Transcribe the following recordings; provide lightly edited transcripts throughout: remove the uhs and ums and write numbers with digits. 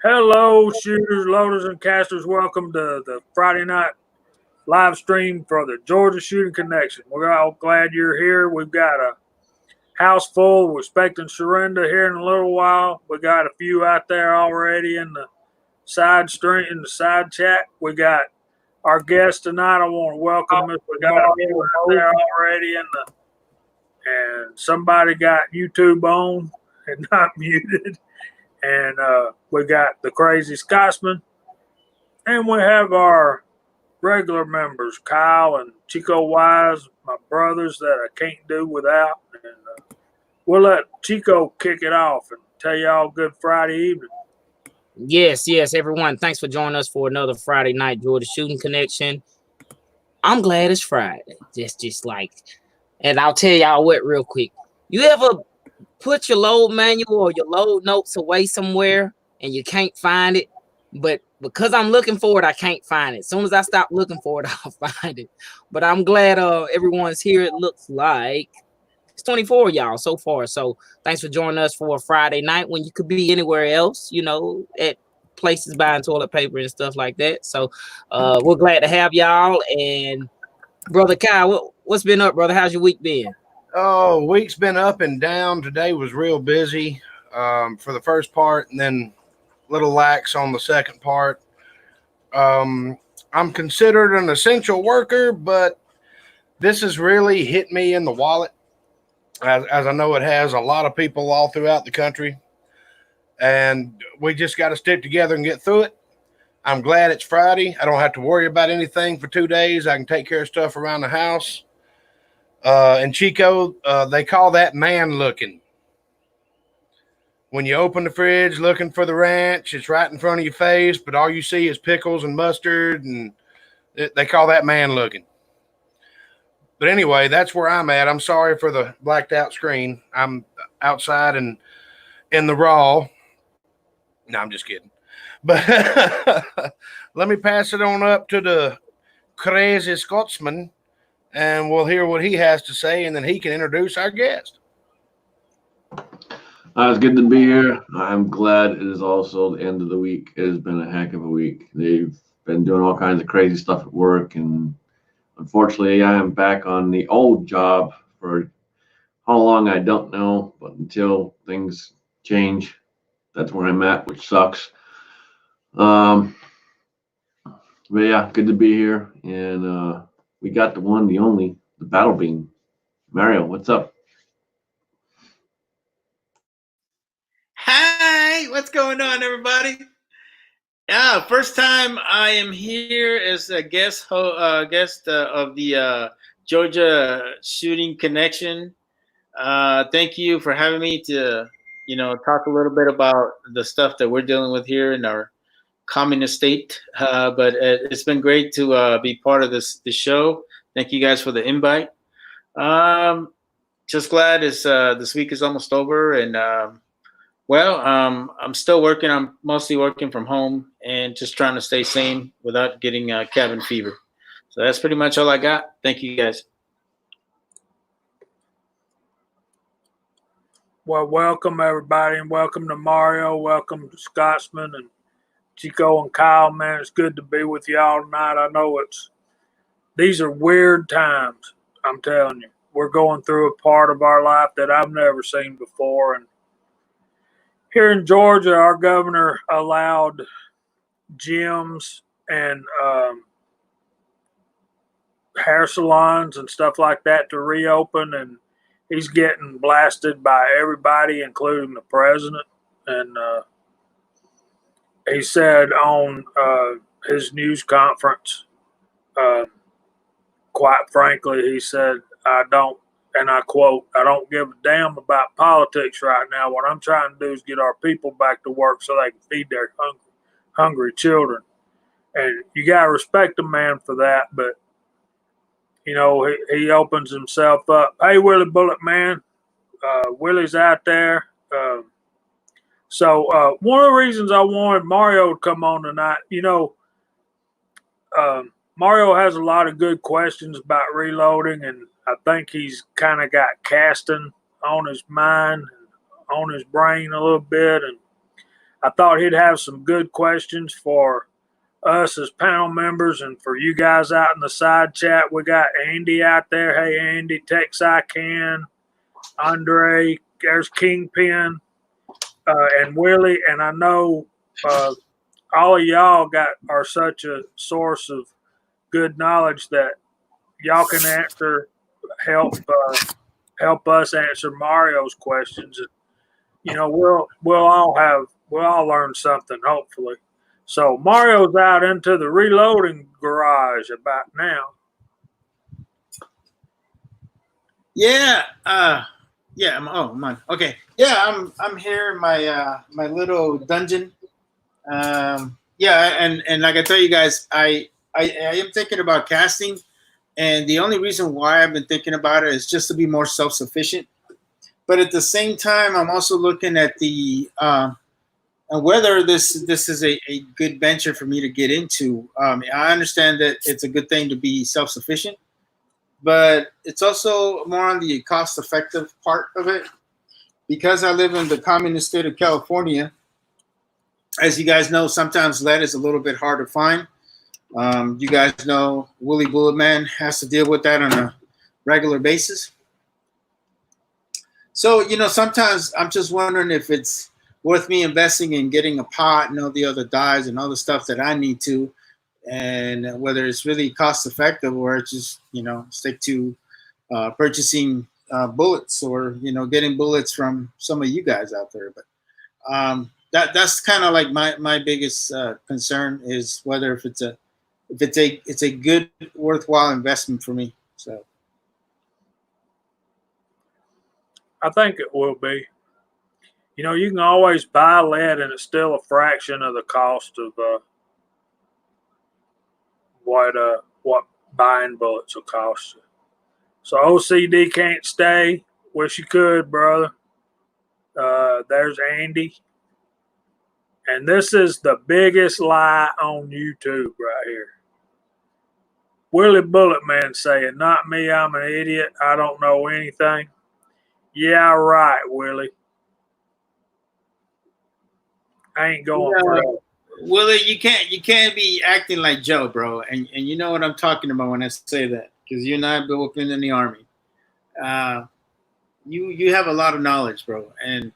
Hello, shooters, loaders, and casters. Welcome to the Friday night live stream for the Georgia Shooting Connection. We're all glad you're here. We've got a house full. We're expecting surrender here in a little while. We got a few out there already in the side stream, in the side chat. We got our guest tonight. I want to welcome Mr. Mario out there already in the, and somebody got YouTube on and not muted. And we got the crazy Scotsman, and we have our regular members, Kyle and Chico Wise, my brothers that I can't do without. And we'll let Chico kick it off and tell y'all good Friday evening. Yes, everyone. Thanks for joining us for another Friday night Georgia Shooting Connection. I'm glad it's Friday. Just like, and I'll tell y'all what real quick. You ever put your load manual or your load notes away somewhere and you can't find it? But because I'm looking for it, I can't find it. As soon as I stop looking for it, I'll find it. But I'm glad everyone's here. It looks like it's 24 y'all so far. So thanks for joining us for a Friday night when you could be anywhere else, at places buying toilet paper and stuff like that. So we're glad to have y'all. And Brother Kyle, what's been up, brother? How's your week been? Oh, week's been up and down. Today was real busy for the first part, and then a little lax on the second part. I'm considered an essential worker, but this has really hit me in the wallet, as I know it has a lot of people all throughout the country. And we just got to stick together and get through it. I'm glad it's Friday. I don't have to worry about anything for 2 days. I can take care of stuff around the house. And Chico, they call that man looking. When you open the fridge looking for the ranch, it's right in front of your face, but all you see is pickles and mustard, and they call that man looking. But anyway, that's where I'm at. I'm sorry for the blacked out screen. I'm outside and in the raw. No, I'm just kidding. But let me pass it on up to the crazy Scotsman, and we'll hear what he has to say, and then he can introduce our guest. It's good to be here. I'm glad it is also the end of the week. It has been a heck of a week. They've been doing all kinds of crazy stuff at work, and unfortunately, I am back on the old job for how long, I don't know, but until things change, that's where I'm at, which sucks. But yeah, good to be here, and we got the one, the only, the Battle Beam. Mario, what's up? Hi, what's going on, everybody? Yeah, first time I am here as a guest of the Georgia Shooting Connection. Thank you for having me to, talk a little bit about the stuff that we're dealing with here in our communist state. But it's been great to be part of this show. Thank you guys for the invite. Just glad this week is almost over, and I'm still working. I'm mostly working from home and just trying to stay sane without getting cabin fever. So that's pretty much all I got. Thank you, guys. Well, welcome everybody, and welcome to Mario. Welcome to Scotsman and Chico and Kyle. Man, it's good to be with y'all tonight. I know these are weird times. I'm telling you, we're going through a part of our life that I've never seen before, and here in Georgia, our governor allowed gyms and hair salons and stuff like that to reopen, and he's getting blasted by everybody, including the president. And he said on his news conference, quite frankly, he said, I don't, and I quote, I don't give a damn about politics right now. What I'm trying to do is get our people back to work so they can feed their hungry children. And you got to respect the man for that. But, he opens himself up. Hey, Willie Bullet Man. Willie's out there. So one of the reasons I wanted Mario to come on tonight, Mario has a lot of good questions about reloading, and I think he's kind of got casting on his mind, on his brain a little bit. And I thought he'd have some good questions for us as panel members and for you guys out in the side chat. We got Andy out there. Hey, Andy, Tex I Can, Andre, there's Kingpin, and Willie. And I know all of y'all are such a source of good knowledge that y'all can help us answer Mario's questions. You know, we'll all learn something, hopefully. So Mario's out into the reloading garage about now. Yeah. Mine. Okay. Yeah, I'm here in my my little dungeon. And like I tell you guys, I am thinking about casting, and the only reason why I've been thinking about it is just to be more self-sufficient. But at the same time, I'm also looking at the whether this is a good venture for me to get into. I understand that it's a good thing to be self-sufficient, but it's also more on the cost-effective part of it. Because I live in the communist state of California, as you guys know, sometimes lead is a little bit hard to find. You guys know Willie Bullet Man has to deal with that on a regular basis. So, you know, sometimes I'm just wondering if it's worth me investing in getting a pot and all the other dyes and all the stuff that I need to, and whether it's really cost effective or just, you know, stick to purchasing bullets or, you know, getting bullets from some of you guys out there. But that's kind of like my biggest concern is whether if it's a good, worthwhile investment for me. So I think it will be. You know, you can always buy lead, and it's still a fraction of the cost of what buying bullets will cost you. So OCD can't stay. Wish you could, brother. There's Andy. And this is the biggest lie on YouTube right here. Willie Bullet Man saying, not me, I'm an idiot. I don't know anything. Yeah, right, Willie. I ain't going for that. Willie, you can't be acting like Joe, bro. And you know what I'm talking about when I say that, because you and I have both been in the Army. You have a lot of knowledge, bro, and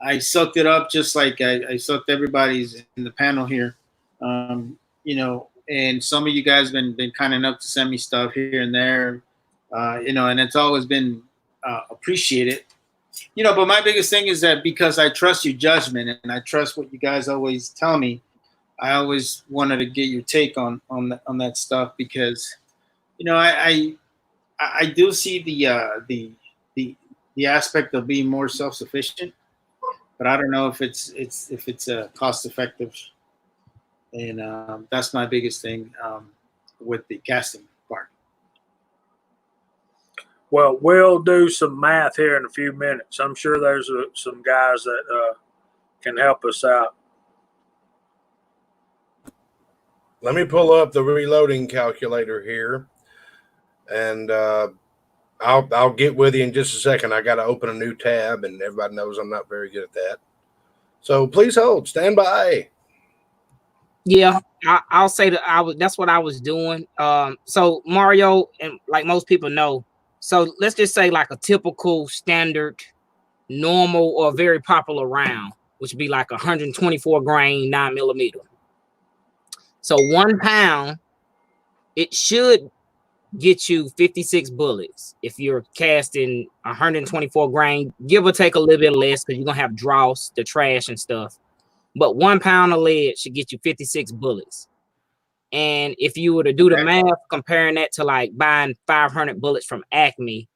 I soaked it up just like I soaked everybody's in the panel here. You know, and some of you guys been kind enough to send me stuff here and there, you know, and it's always been appreciated. You know, but my biggest thing is that because I trust your judgment and I trust what you guys always tell me, I always wanted to get your take on that stuff because, you know, I do see the aspect of being more self-sufficient, but I don't know if it's cost effective, and that's my biggest thing with the casting part. Well, we'll do some math here in a few minutes. I'm sure there's some guys that can help us out. Let me pull up the reloading calculator here, and I'll get with you in just a second. I got to open a new tab, and everybody knows I'm not very good at that. So please hold. Stand by. Yeah, I'll say that that's what I was doing. So Mario, and like most people know, so let's just say like a typical standard, normal or very popular round, which would be like 124 grain 9mm. So 1 pound, it should get you 56 bullets if you're casting 124 grain, give or take a little bit less because you're gonna have dross, the trash and stuff. But 1 pound of lead should get you 56 bullets. And if you were to do the math, comparing that to like buying 500 bullets from Acme,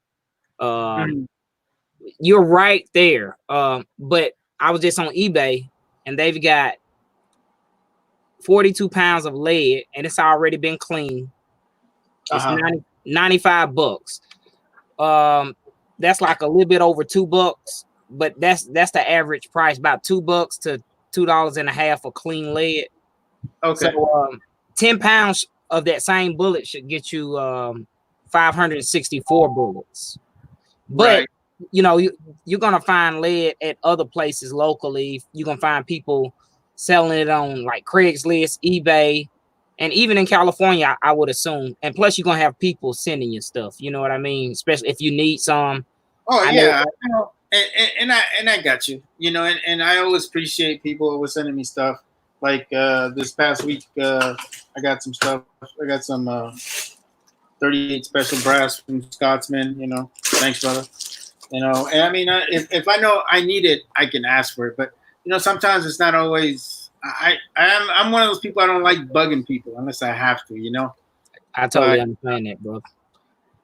you're right there. But I was just on eBay and they've got 42 pounds of lead and it's already been cleaned. It's $95. That's like a little bit over $2, but that's the average price, about $2 to $2.50 for clean lead. Okay. So 10 pounds of that same bullet should get you 564 bullets. But you know, you're gonna find lead at other places locally. You're gonna find people selling it on like Craigslist, eBay, and even in California, I would assume. And plus, you're gonna have people sending you stuff. You know what I mean? Especially if you need some. Oh I yeah, I know. And I got you. You know, and I always appreciate people always sending me stuff. Like this past week, I got some stuff. I got some 38 special brass from Scotsman. You know, thanks, brother. You know, and I mean, if I know I need it, I can ask for it. But you know, sometimes it's not always. I'm one of those people. I don't like bugging people unless I have to. You know. I totally understand that, bro.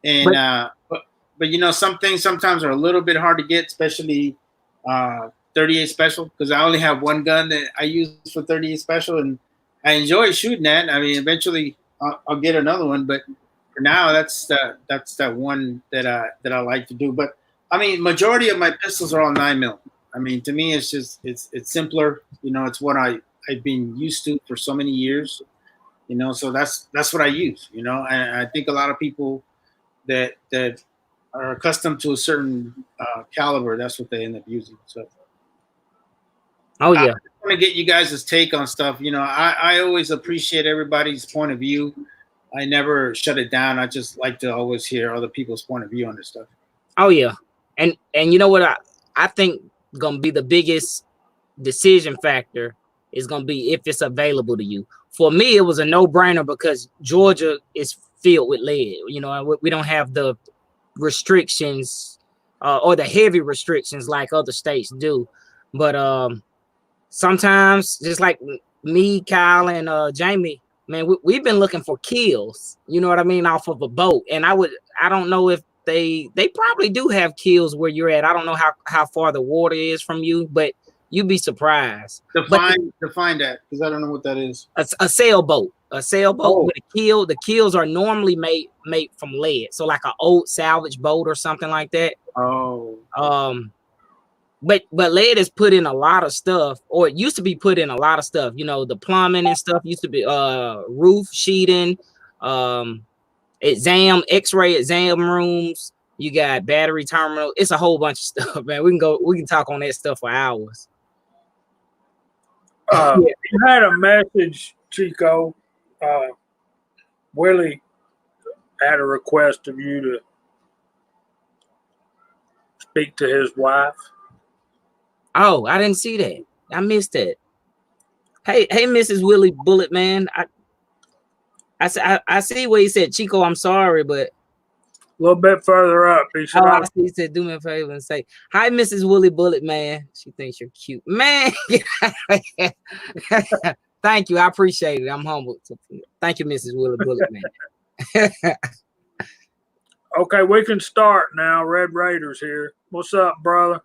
And but you know, some things sometimes are a little bit hard to get, especially 38 special, because I only have one gun that I use for 38 special, and I enjoy shooting that. I mean, eventually I'll get another one, but for now, that's that one that I like to do. But I mean, majority of my pistols are all 9mm. I mean, to me, it's just it's simpler. You know, it's what I've been used to for so many years. You know, so that's what I use. You know, and I think a lot of people that are accustomed to a certain caliber, that's what they end up using. So, oh yeah, I want to get you guys' take on stuff. You know, I always appreciate everybody's point of view. I never shut it down. I just like to always hear other people's point of view on this stuff. oh yeah, and you know what I think gonna be the biggest decision factor is gonna be if it's available to you. For me, it was a no-brainer because Georgia is filled with lead. You know, we don't have the restrictions or the heavy restrictions like other states do. But sometimes, just like me, Kyle, and Jamie, man, we've been looking for kills. You know what I mean, off of a boat. And I don't know if they probably do have kills where you're at. I don't know how far the water is from you, but you'd be surprised. Define that, because I don't know what that is. A sailboat. A sailboat with a keel. The keels are normally made from lead. So like an old salvage boat or something like that. Oh. But lead is put in a lot of stuff, or it used to be put in a lot of stuff. You know, the plumbing and stuff used to be roof sheeting, X-ray exam rooms. You got battery terminal. It's a whole bunch of stuff, man. We can talk on that stuff for hours. You had a message, Chico. Willie had a request of you to speak to his wife. Oh, I didn't see that. I missed that. Hey, Mrs. Willie Bullet, man. I see what he said, Chico. I'm sorry, but a little bit further up. He said, I see. He said, "Do me a favor and say hi, Mrs. Willie Bullet, man. She thinks you're cute, man." Thank you. I appreciate it. I'm humbled. Thank you, Mrs. Willie Bullet, man. Okay, we can start now. Red Raiders here. What's up, brother?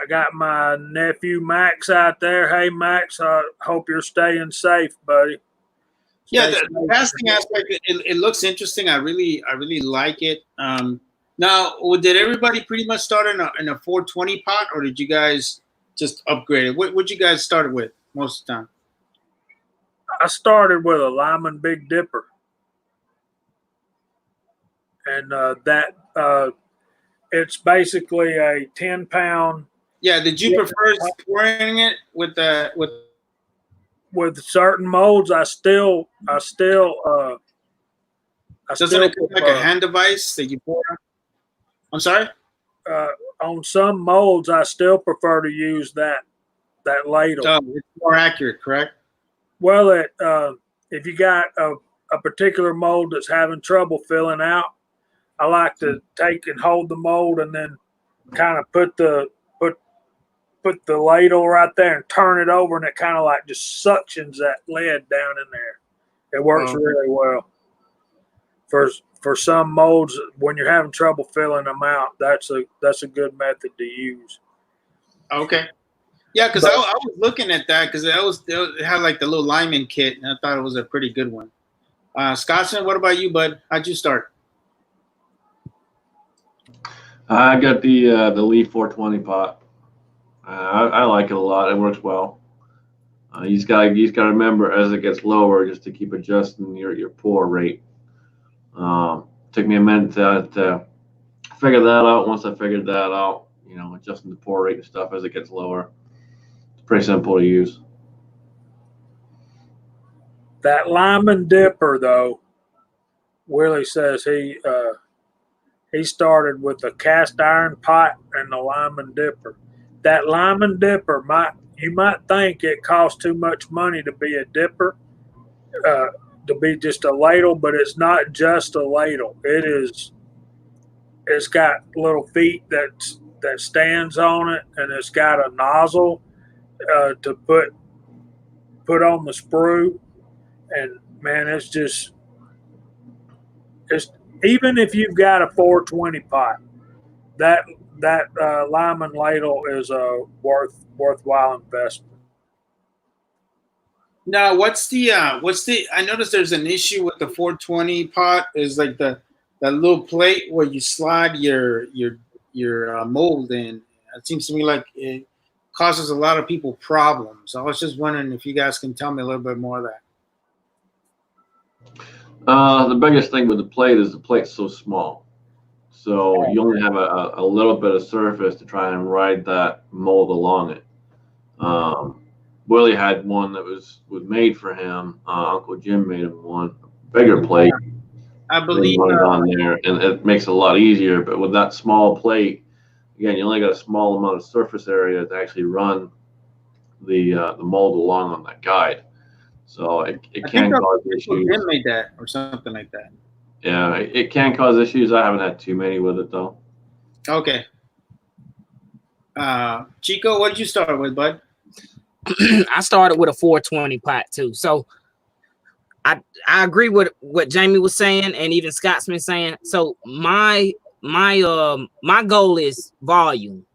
I got my nephew Max out there. Hey, Max, I hope you're staying safe, buddy. Yeah, the casting aspect, it looks interesting. I really like it. Now, did everybody pretty much start in a 420 pot, or did you guys just upgrade it? What you guys started with most of the time? I started with a Lyman Big Dipper, and it's basically a 10-pound. Yeah, did you prefer pouring it with certain molds? I still does it look like a hand device that you pour on? I'm sorry? On some molds, I still prefer to use that ladle. So it's more accurate, correct? Well, if you got a particular mold that's having trouble filling out, I like to take and hold the mold and then kind of put the ladle right there and turn it over, and it kind of like just suctions that lead down in there. It works really well. For some molds, when you're having trouble filling them out, that's a good method to use. Okay. Yeah, because I was looking at that because it had like the little Lyman kit, and I thought it was a pretty good one. Scotsman, what about you, bud? How'd you start? I got the Lee 420 pot. I like it a lot. It works well. You just gotta remember as it gets lower, just to keep adjusting your pour rate. Took me a minute to figure that out. Once I figured that out, adjusting the pour rate and stuff as it gets lower. It's pretty simple to use. That Lyman dipper, though, Willie says he started with a cast iron pot and the Lyman dipper. That Lyman dipper you might think it costs too much money to be a dipper, to be just a ladle, but it's not just a ladle. It's got little feet that stands on it, and it's got a nozzle to put on the sprue. And man, it's even if you've got a 420 pot, that Lyman ladle is a worthwhile investment. Now, what's the I noticed there's an issue with the 420 pot is like that little plate where you slide your mold in. It seems to me like it causes a lot of people problems. I was just wondering if you guys can tell me a little bit more of that. The biggest thing with the plate is the plate's so small. So you only have a little bit of surface to try and ride that mold along it. Willie had one that was made for him. Uncle Jim made him one, bigger plate. I believe run it on there, and it makes it a lot easier. But with that small plate, again, you only got a small amount of surface area to actually run the mold along on that guide. So it can cause issues. Jim made that or something like that. Yeah, it can cause issues. I haven't had too many with it though. Okay. Chico, what did you start with, bud? I started with a 420 pot too. So I agree with what Jamie was saying and even Scott's been saying. So my goal is volume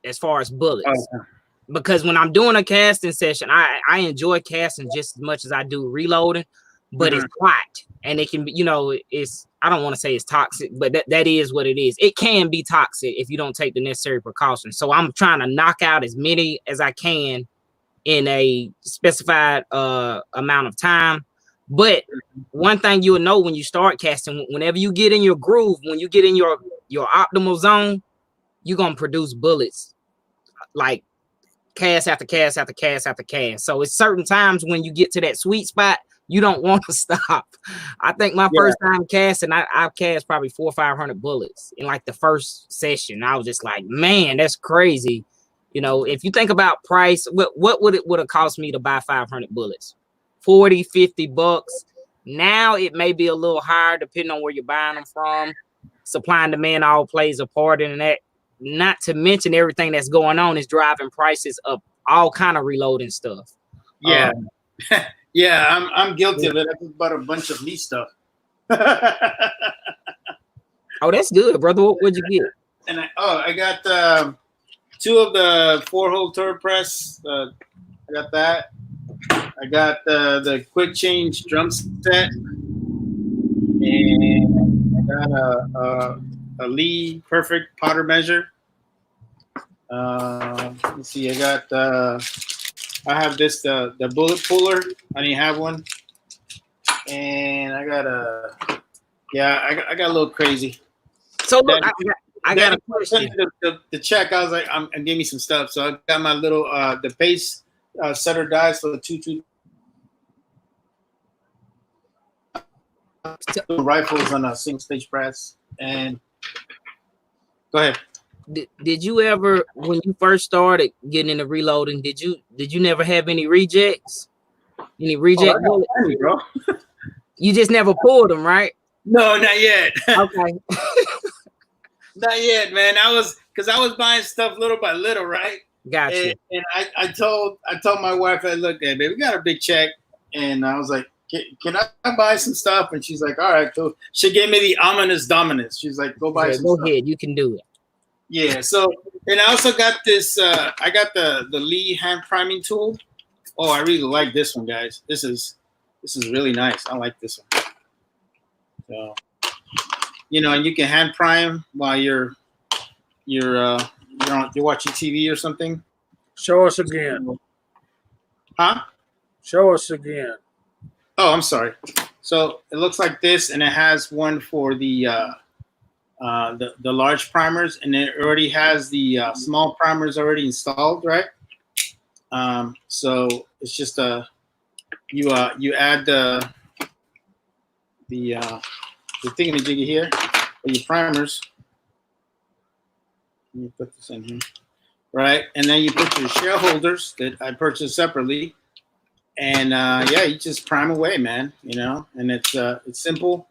as far as bullets. Okay. Because when I'm doing a casting session, I enjoy casting just as much as I do reloading, but it's hot and it can be, I don't want to say it's toxic, but that is what it is. It can be toxic if you don't take the necessary precautions. So I'm trying to knock out as many as I can in a specified amount of time. But one thing you'll know when you start casting, whenever you get in your groove, when you get in your optimal zone, you're going to produce bullets like cast after cast after cast after cast. So it's certain times when you get to that sweet spot, you don't want to stop. I think my first time casting, I've cast probably 400 or 500 bullets in like the first session. I was just like, man, that's crazy. If you think about price, what would it have cost me to buy 500 bullets? 40, 50 bucks. Now it may be a little higher depending on where you're buying them from. Supply and demand all plays a part in that. Not to mention everything that's going on is driving prices up, all kind of reloading stuff. Yeah. Yeah, I'm guilty of it. I just bought a bunch of lease stuff. Oh, that's good, brother. What'd you get? And I got 2 of the 4-hole turret press. I got that. I got the quick change drum set, and I got a Lee Perfect powder measure. Let's see. I have this the bullet puller. I didn't have one, and I got I got a little crazy. So look, I got a question. The check. I was like, give me some stuff. So I got my little the pace setter dies for the 2 rifles on a single stage press. And go ahead. Did you ever, when you first started getting into reloading, did you never have any rejects? Any reject bullets? Bro. You just never pulled them, right? No, not yet. Okay. Not yet, man. I was buying stuff little by little, right? Gotcha. And I told my wife, look, hey, baby, we got a big check, and I was like, can I buy some stuff? And she's like, all right, cool. She gave me the ominous dominance. She's like, go buy some go stuff. ahead, you can do it. Yeah. So, and I also got this. I got the Lee hand priming tool. Oh, I really like this one, guys. This is really nice. I like this one. So, and you can hand prime while you're watching TV or something. Show us again. Huh? Show us again. Oh, I'm sorry. So it looks like this, and it has one for the the large primers, and it already has the small primers already installed, right? So it's just you add the thingamajiggy here for your primers. Let me put this in here, right? And then you put your shell holders that I purchased separately, and yeah, you just prime away, man. You know, and it's simple.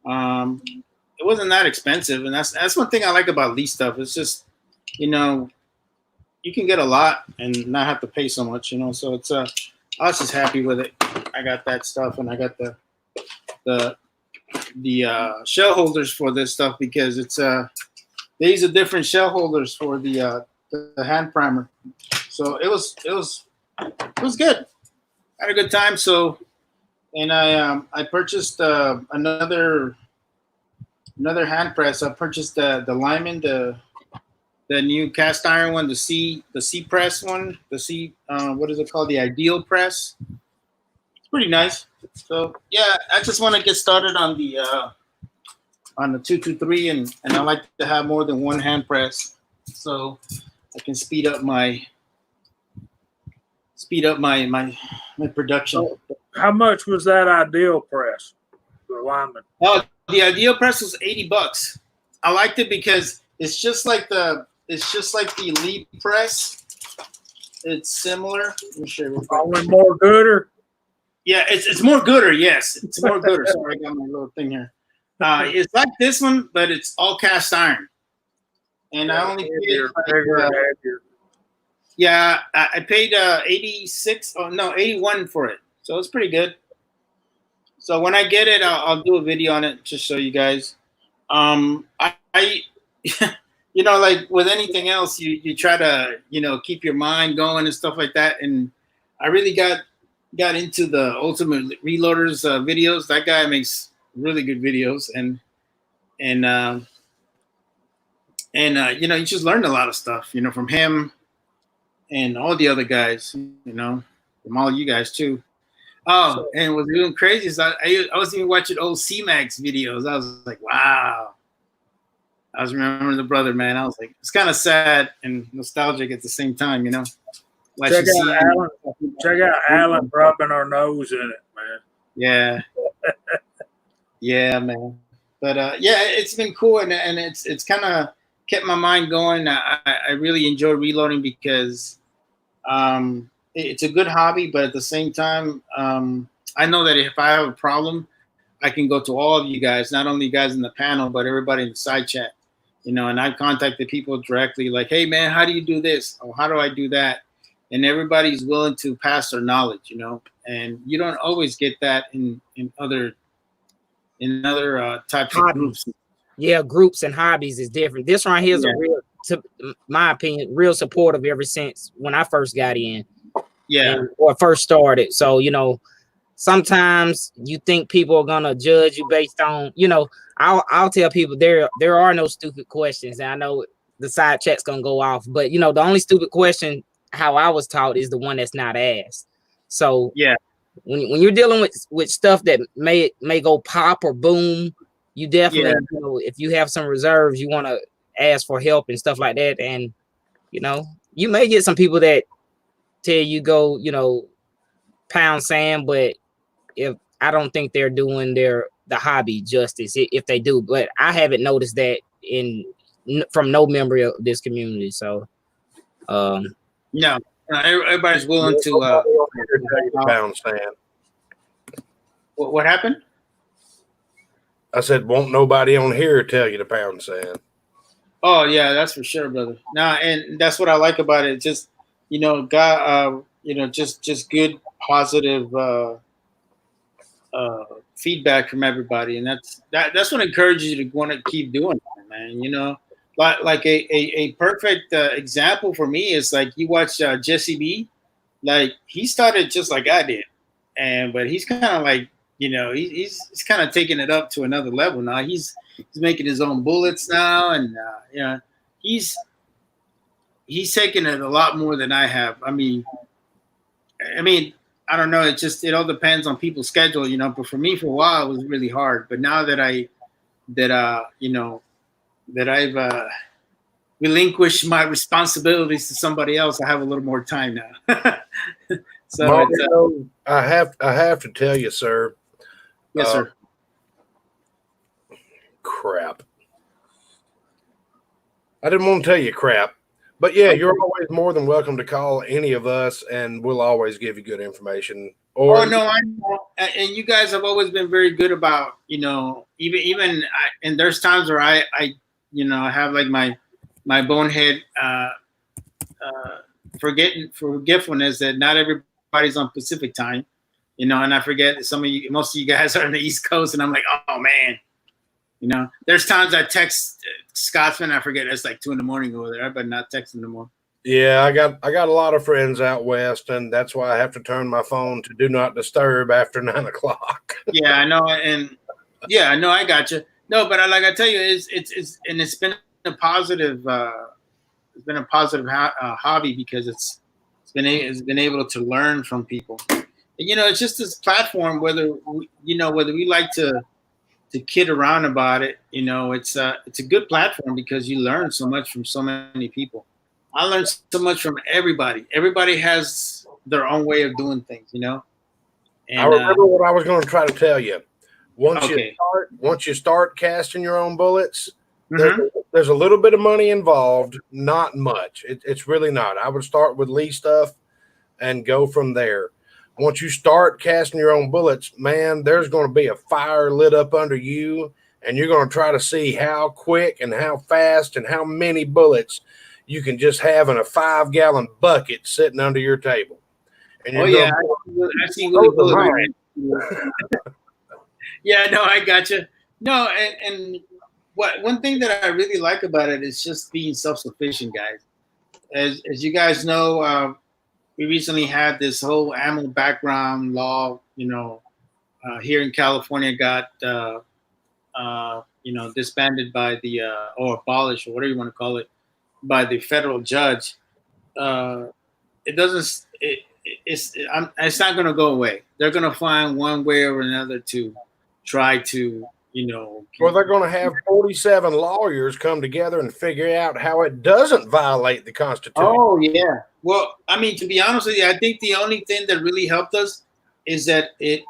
It wasn't that expensive, and that's one thing I like about lease stuff. It's just, you know, you can get a lot and not have to pay so much, you know. So it's I was just happy with it. I got that stuff, and I got the shell holders for this stuff because it's these are different shell holders for the hand primer. So it was good. I had a good time. So, and I purchased another hand press. I purchased the Lyman, the new cast iron one, the C press one, the C what is it called? The Ideal press. It's pretty nice. So yeah, I just want to get started on the 223, and I like to have more than one hand press, so I can speed up my production. So how much was that Ideal press, the Lyman? Oh, the Ideal press was $80. I liked it because it's just like the Elite press. It's similar. Let me show you. Only more gooder. Yeah, it's more gooder. Yes, it's more gooder. Sorry, I got my little thing here. It's like this one, but it's all cast iron. And I only paid heavier. Yeah, I paid 81 for it. So it's pretty good. So when I get it, I'll do a video on it to show you guys. I you know, like with anything else, you try to, you know, keep your mind going and stuff like that. And I really got into the Ultimate Reloaders videos. That guy makes really good videos, and you know, you just learned a lot of stuff, you know, from him and all the other guys, you know, from all you guys too. Oh, and what's really crazy is I was even watching old C-Max videos. I was like, wow. I was remembering the brother, man. I was like, it's kind of sad and nostalgic at the same time, you know. Check out Alan rubbing our nose in it, man. Yeah. Yeah, man. But yeah, it's been cool, and it's kind of kept my mind going. I really enjoy reloading because it's a good hobby, but at the same time, I know that if I have a problem, I can go to all of you guys, not only you guys in the panel, but everybody in the side chat, you know. And I've contacted people directly, like, hey, man, how do you do this? Or how do I do that? And everybody's willing to pass their knowledge, you know. And you don't always get that in other types of groups. Yeah, groups and hobbies is different. This right here is a real, to my opinion, real supportive ever since when I first got in. Yeah. Or first started. So, you know, sometimes you think people are gonna judge you based on, you know, I'll tell people there are no stupid questions. And I know the side chat's gonna go off, but you know, the only stupid question, how I was taught, is the one that's not asked. So yeah, when you're dealing with stuff that may go pop or boom, you definitely, you know, if you have some reserves, you want to ask for help and stuff like that. And you know, you may get some people that tell you go, you know, pound sand, but if I don't think they're doing the hobby justice if they do. But I haven't noticed that from no member of this community. So no, everybody's willing to pound sand. What happened? I said, won't nobody on here tell you to pound sand. Oh yeah, that's for sure, brother. Nah, and that's what I like about it. Just, you know, God, you know, just good, positive feedback from everybody, and that's what encourages you to want to keep doing it, man. You know, like a perfect example for me is like you watch Jesse B. Like he started just like I did, but he's kind of like, you know, he's kind of taking it up to another level now. He's making his own bullets now, and you know, he's taking it a lot more than I have. I mean, I don't know. It all depends on people's schedule, you know. But for me, for a while, it was really hard. But now that you know, I've relinquished my responsibilities to somebody else, I have a little more time now. So Mario, I have to tell you, sir. yes, sir. Crap. I didn't want to tell you crap. But yeah, you're always more than welcome to call any of us, and we'll always give you good information. Or No, I know. And you guys have always been very good about, even and there's times where I I have like my bonehead forgetfulness that not everybody's on Pacific time, and I forget that most of you guys are on the East Coast, and I'm like, oh man, there's times I text Scotsman, I forget it's like 2 a.m. over there, but not texting no more. Yeah, I got a lot of friends out west, and that's why I have to turn my phone to do not disturb after 9 o'clock. Yeah, I know, and yeah, no, I got you. No, but like I tell you, it's been a positive. It's been a positive hobby because it's been able to learn from people. And, it's just this platform. Whether we like to kid around about it, it's a good platform because you learn so much from so many people. I learned so much from everybody. Everybody has their own way of doing things, And, I remember what I was going to try to tell you. Once you start casting your own bullets, there's a little bit of money involved, not much. It's really not. I would start with Lee stuff and go from there. Once you start casting your own bullets, man, there's going to be a fire lit up under you, and you're going to try to see how quick and how fast and how many bullets you can just have in a 5-gallon bucket sitting under your table. And I see Willie Bullet. Yeah, no, I got you. No, and one thing that I really like about it is just being self-sufficient, guys. As you guys know, we recently had this whole ammo background law, here in California got disbanded by the or abolished, or whatever you want to call it, by the federal judge. It's not going to go away. They're going to find one way or another to try to, Well, they're going to have 47 lawyers come together and figure out how it doesn't violate the Constitution. Oh, yeah. Well, I mean, to be honest with you, I think the only thing that really helped us is that it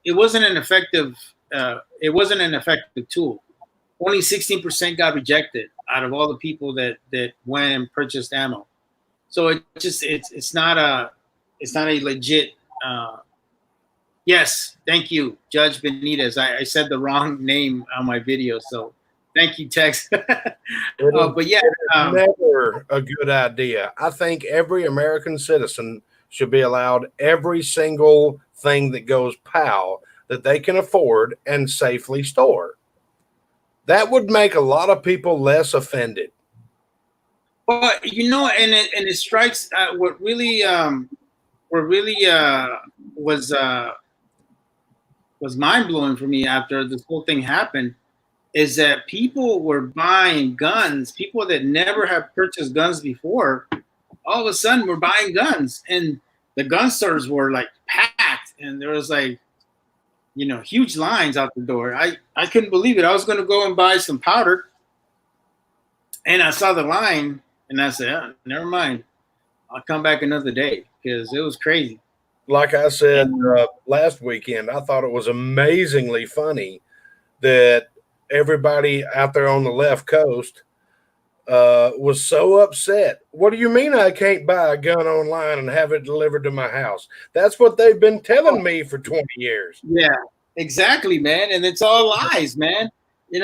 wasn't an effective tool. Only 16% got rejected out of all the people that went and purchased ammo. So it's not a legit. Yes, thank you, Judge Benitez. I said the wrong name on my video, so thank you, Tex. But yeah, never a good idea. I think every American citizen should be allowed every single thing that goes POW that they can afford and safely store. That would make a lot of people less offended. Well, and it strikes what really was mind blowing for me after this whole thing happened is that people were buying guns. People that never have purchased guns before, all of a sudden were buying guns, and the gun stores were like packed, and there was like, huge lines out the door. I couldn't believe it. I was going to go and buy some powder, and I saw the line, and I said, oh, never mind. I'll come back another day because it was crazy. Like I said last weekend, I thought it was amazingly funny that everybody out there on the left coast was so upset. What do you mean I can't buy a gun online and have it delivered to my house? That's what they've been telling me for 20 years. Yeah, exactly, man. And it's all lies, man. You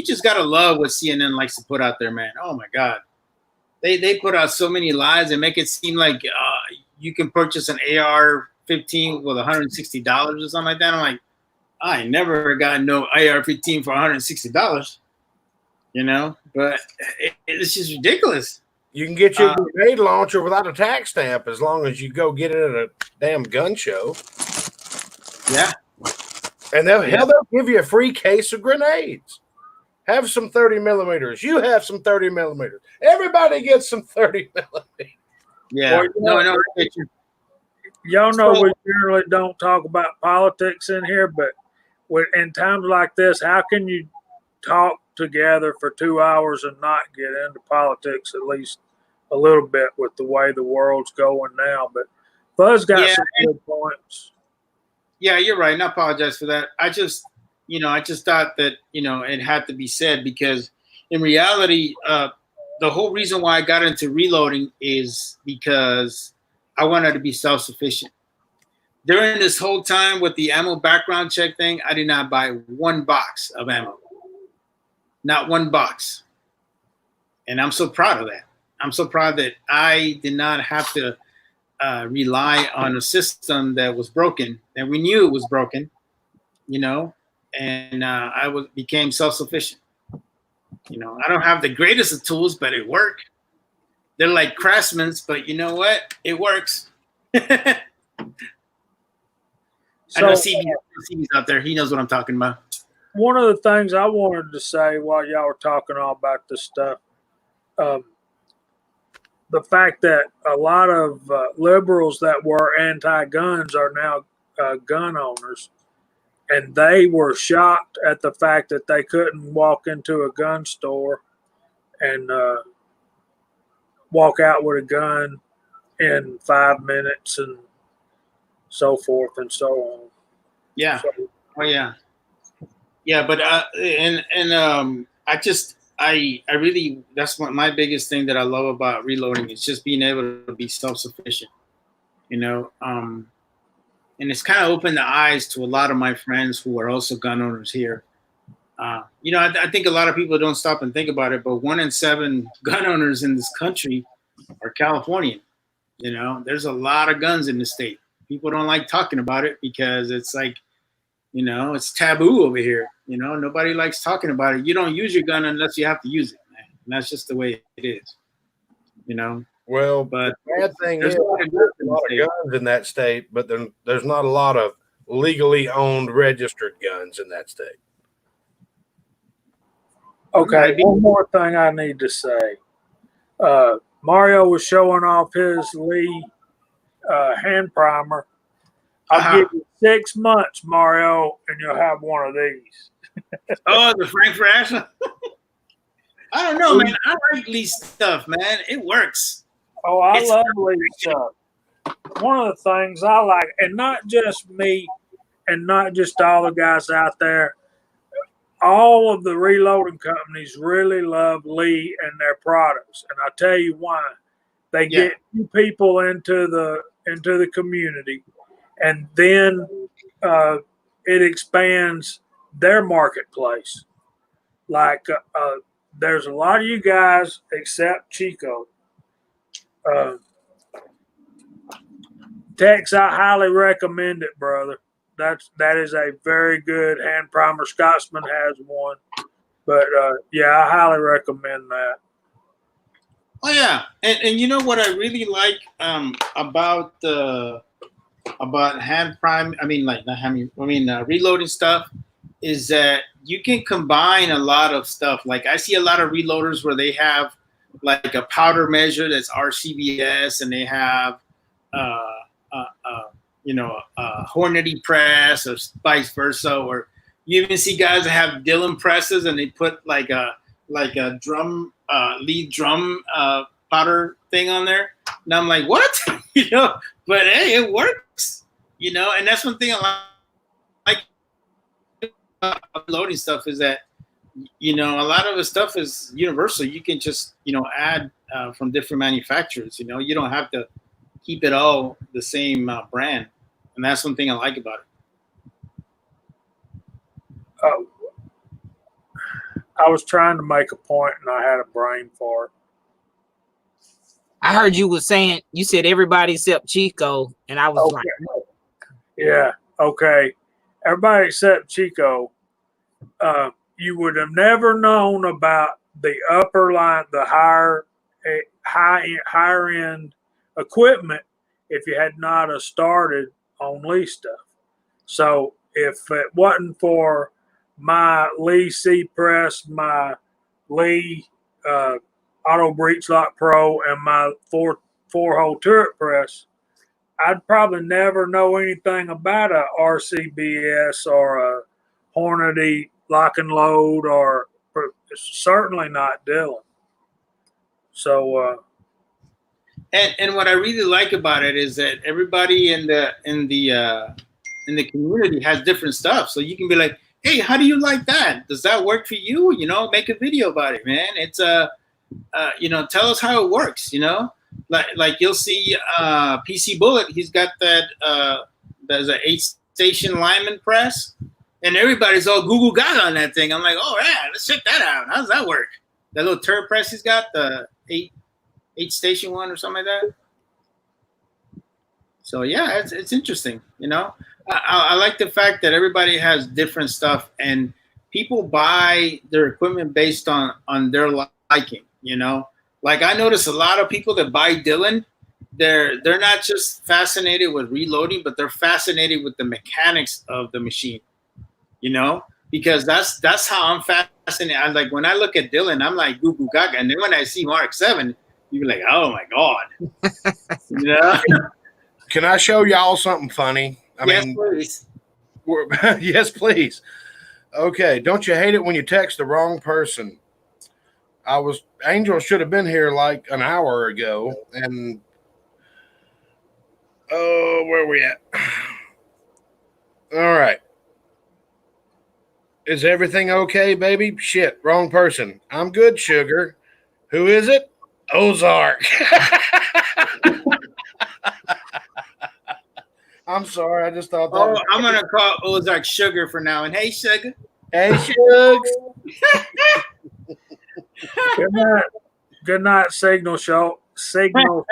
just got to love what CNN likes to put out there, man. Oh, my God. They put out so many lies and make it seem like you can purchase an AR-15 with $160 or something like that. I'm like, I never got no AR-15 for $160, but it's just ridiculous. You can get your grenade launcher without a tax stamp as long as you go get it at a damn gun show. Yeah. And they'll give you a free case of grenades. Have some 30 millimeters. You have some 30 millimeters. Everybody gets some 30 millimeters. Yeah. No. Y'all know we generally don't talk about politics in here, but in times like this, how can you talk together for 2 hours and not get into politics at least a little bit with the way the world's going now? But Buzz got some good points. Yeah, you're right. And I apologize for that. I just thought that, it had to be said because in reality, the whole reason why I got into reloading is because I wanted to be self-sufficient. During this whole time with the ammo background check thing, I did not buy one box of ammo. Not one box. And I'm so proud of that. I'm so proud that I did not have to rely on a system that was broken, and we knew it was broken, and I became self-sufficient. I don't have the greatest of tools, but it worked. They're like craftsmen's, but you know what? It works. I know CB's out there. He knows what I'm talking about. One of the things I wanted to say while y'all were talking all about this stuff, the fact that a lot of liberals that were anti-guns are now gun owners, and they were shocked at the fact that they couldn't walk into a gun store and walk out with a gun in 5 minutes and so forth and so on. Yeah. Oh yeah. Yeah, but I really, that's what my biggest thing that I love about reloading is just being able to be self-sufficient, and it's kind of opened the eyes to a lot of my friends who are also gun owners here. I think a lot of people don't stop and think about it, but 1 in 7 gun owners in this country are Californian. There's a lot of guns in the state. People don't like talking about it because it's like, it's taboo over here. Nobody likes talking about it. You don't use your gun unless you have to use it, man. And that's just the way it is. Well, but the bad thing is there's a lot of guns in that state, but there's not a lot of legally owned registered guns in that state. Okay, one more thing I need to say. Mario was showing off his Lee hand primer. I'll give you 6 months, Mario, and you'll have one of these. Oh, the Frankfurt Ashland? I don't know, man. I like Lee stuff, man. It works. Oh, I love Lee stuff. One of the things I like, and not just me and not just all the guys out there, all of the reloading companies really love Lee and their products. And I'll tell you why. They get new people into the community, and then it expands their marketplace. Like there's a lot of you guys, except Chico. Tex, I highly recommend it, brother. That is a very good hand primer. Scotsman has one, but I highly recommend that. Oh yeah, and you know what I really like about hand prime. Reloading stuff is that you can combine a lot of stuff. Like I see a lot of reloaders where they have like a powder measure that's RCBS, and they have a Hornady press, or vice versa. Or you even see guys that have Dillon presses, and they put like a drum lead drum powder thing on there. And I'm like, what? But hey, it works. And that's one thing I like loading stuff is that a lot of the stuff is universal. You can just add from different manufacturers. You don't have to keep it all the same brand, and that's one thing I like about it. I was trying to make a point, and I had a brain fart. I heard you said everybody except Chico, and I was like, yeah, okay, everybody except Chico. You would have never known about the upper line, the higher end equipment if you had not have started on Lee stuff. So if it wasn't for my Lee C press, my Lee Auto Breech Lock Pro, and my four-hole turret press, I'd probably never know anything about a RCBS or Hornady lock and load, or it's certainly not Dylan. So, and what I really like about it is that everybody in the community has different stuff. So you can be like, hey, how do you like that? Does that work for you? You know, make a video about it, man. It's you know, tell us how it works. You know, like you'll see PC Bullet. He's got that there's an 8-station lineman press, and everybody's all Google Gaga on that thing. I'm like, oh yeah, let's check that out. How does that work? That little turret press he's got, the 8-station one or something like that. So yeah, it's interesting. You know, I like the fact that everybody has different stuff, and people buy their equipment based on their liking. You know, like I notice a lot of people that buy Dylan, they're not just fascinated with reloading, but they're fascinated with the mechanics of the machine. You know, because that's how I'm fascinated. I like when I look at Dylan, I'm like goo goo gaga, and then when I see Mark 7, you're like, oh my god. You know? Can I show y'all something funny? Yes, please. Yes, please. Okay. Don't you hate it when you text the wrong person? Angel should have been here like an hour ago, and where are we at? All right. Is everything okay, baby? Shit, wrong person. I'm good, sugar. Who is it? Ozark. I'm sorry. I just thought that. Oh, I'm going to call Ozark Sugar for now. And hey, Sugar. Hey, Shugs. good night, Signal Show. Signal.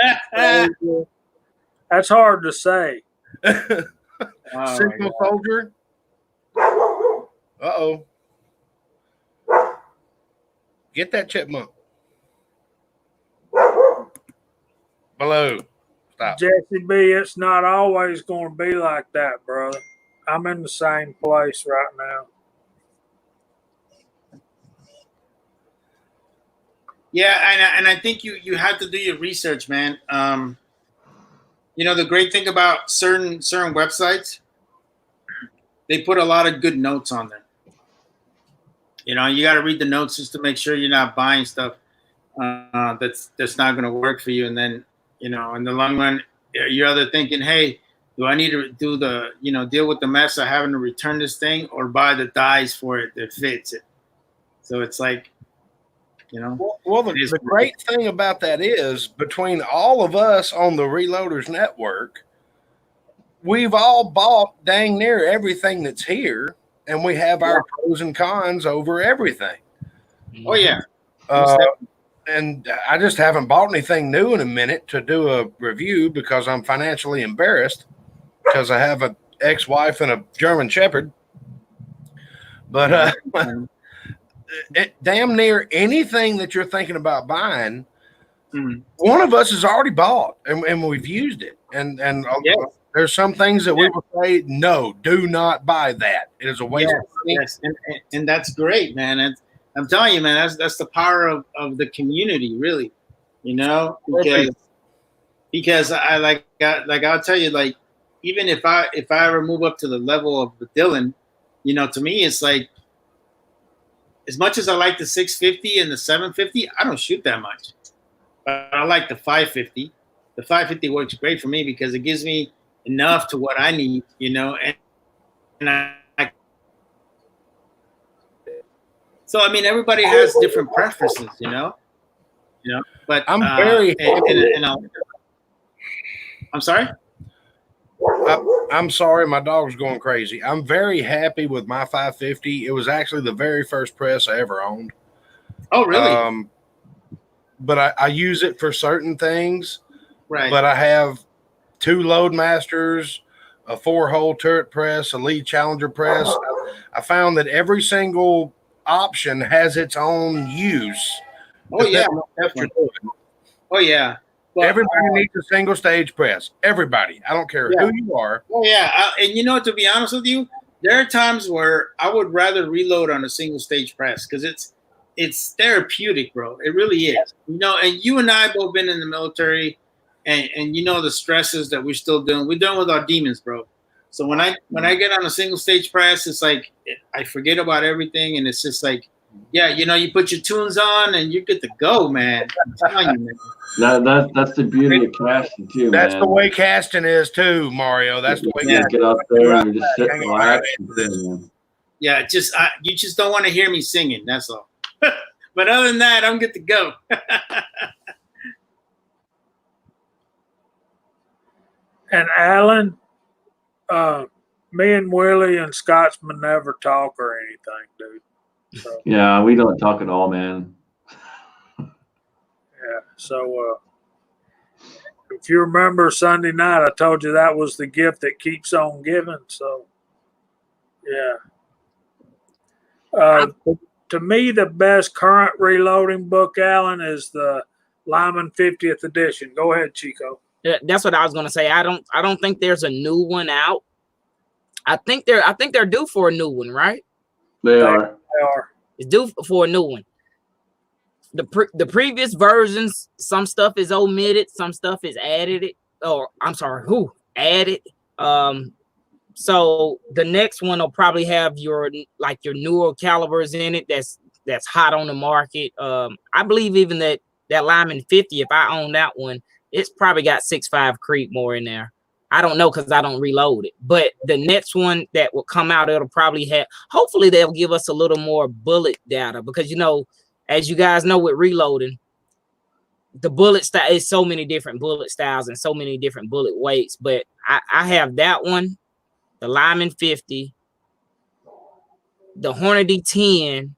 That's hard to say. Signal Soldier. Uh-oh. Get that chipmunk. Below. Stop. Jesse B, it's not always going to be like that, brother. I'm in the same place right now. Yeah, and I think you have to do your research, man. You know, the great thing about certain websites, they put a lot of good notes on there. You know, you got to read the notes just to make sure you're not buying stuff that's not going to work for you. And then, you know, in the long run, you're either thinking, hey, do I need to do the, you know, deal with the mess of having to return this thing, or buy the dies for it that fits it? So it's like, you know. Well, the great thing about that is, between all of us on the Reloaders Network, we've all bought dang near everything that's here, and we have our pros and cons over everything. Oh, yeah. And I just haven't bought anything new in a minute to do a review because I'm financially embarrassed because I have an ex-wife and a German Shepherd. But damn near anything that you're thinking about buying, one of us has already bought and we've used it. And there's some things that we will say, no, do not buy that. It is a waste of money. Yes, and that's great, man. I'm telling you, man, that's the power of the community, really. You know, because I'll tell you, like, even if I ever move up to the level of the Dylan, you know, to me it's like, as much as I like the 650 and the 750, I don't shoot that much. But I like the 550. The 550 works great for me because it gives me enough to what I need, you know, and I so I mean, everybody has different preferences, you know. But I'm very I'm sorry. I'm sorry, my dog's going crazy. I'm very happy with my 550. It was actually the very first press I ever owned. Oh, really? But I use it for certain things. Right. But I have 2 Loadmasters, a 4-hole turret press, a lead Challenger press. I found that every single option has its own use. Oh, yeah. Definitely. Oh, yeah. Well, everybody needs a single stage press. Everybody. I don't care who you are. Oh, yeah. And you know, to be honest with you, there are times where I would rather reload on a single stage press because it's therapeutic, bro. It really is. You know, and you and I both been in the military, and you know the stresses that we're still dealing. We're dealing with our demons, bro. So when I get on a single stage press, it's like I forget about everything, and it's just like, yeah, you put your tunes on and you get to go, man. I'm telling you, man. That's the beauty of casting too, That's man. the way casting is too, Mario. That's the way. You get up there and you just sit, relax. Yeah, you just don't want to hear me singing. That's all. But other than that, I'm good to go. And Alan, me and Willie and Scotsman never talk or anything, dude. So, yeah, we don't talk at all, man. yeah. So if you remember Sunday night, I told you that was the gift that keeps on giving. So, yeah. To me, the best current reloading book, Alan, is the Lyman 50th edition. Go ahead, Chico. Yeah, that's what I was gonna say. I don't think there's a new one out. I think they're due for a new one, right? They are. It's due for a new one. The previous versions, some stuff is omitted, some stuff is added. Added. So the next one will probably have your newer calibers in it. That's hot on the market. I believe even that Lyman 50, if I own that one, it's probably got 6.5 Creedmoor in there. I don't know because I don't reload it. But the next one that will come out, it'll probably have. Hopefully, they'll give us a little more bullet data because as you guys know, with reloading, the bullet style is so many different bullet styles and so many different bullet weights. But I have that one, the Lyman 50, the Hornady 10,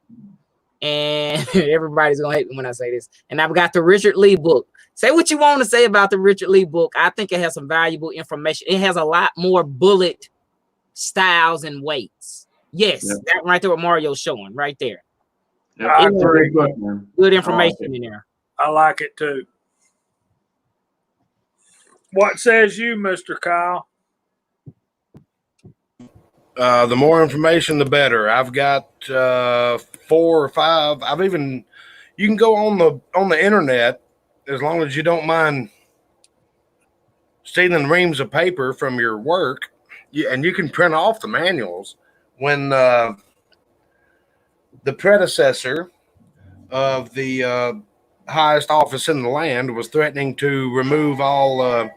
and everybody's gonna hate me when I say this. And I've got the Richard Lee book. Say what you want to say about the Richard Lee book. I think it has some valuable information. It has a lot more bullet styles and weights. Yes, that right there what Mario's showing right there. I agree. Good information in there. I like it too. What says you, Mr. Kyle? The more information, the better. I've got 4 or 5. You can go on the internet as long as you don't mind stealing reams of paper from your work, and you can print off the manuals. When the predecessor of the highest office in the land was threatening to remove all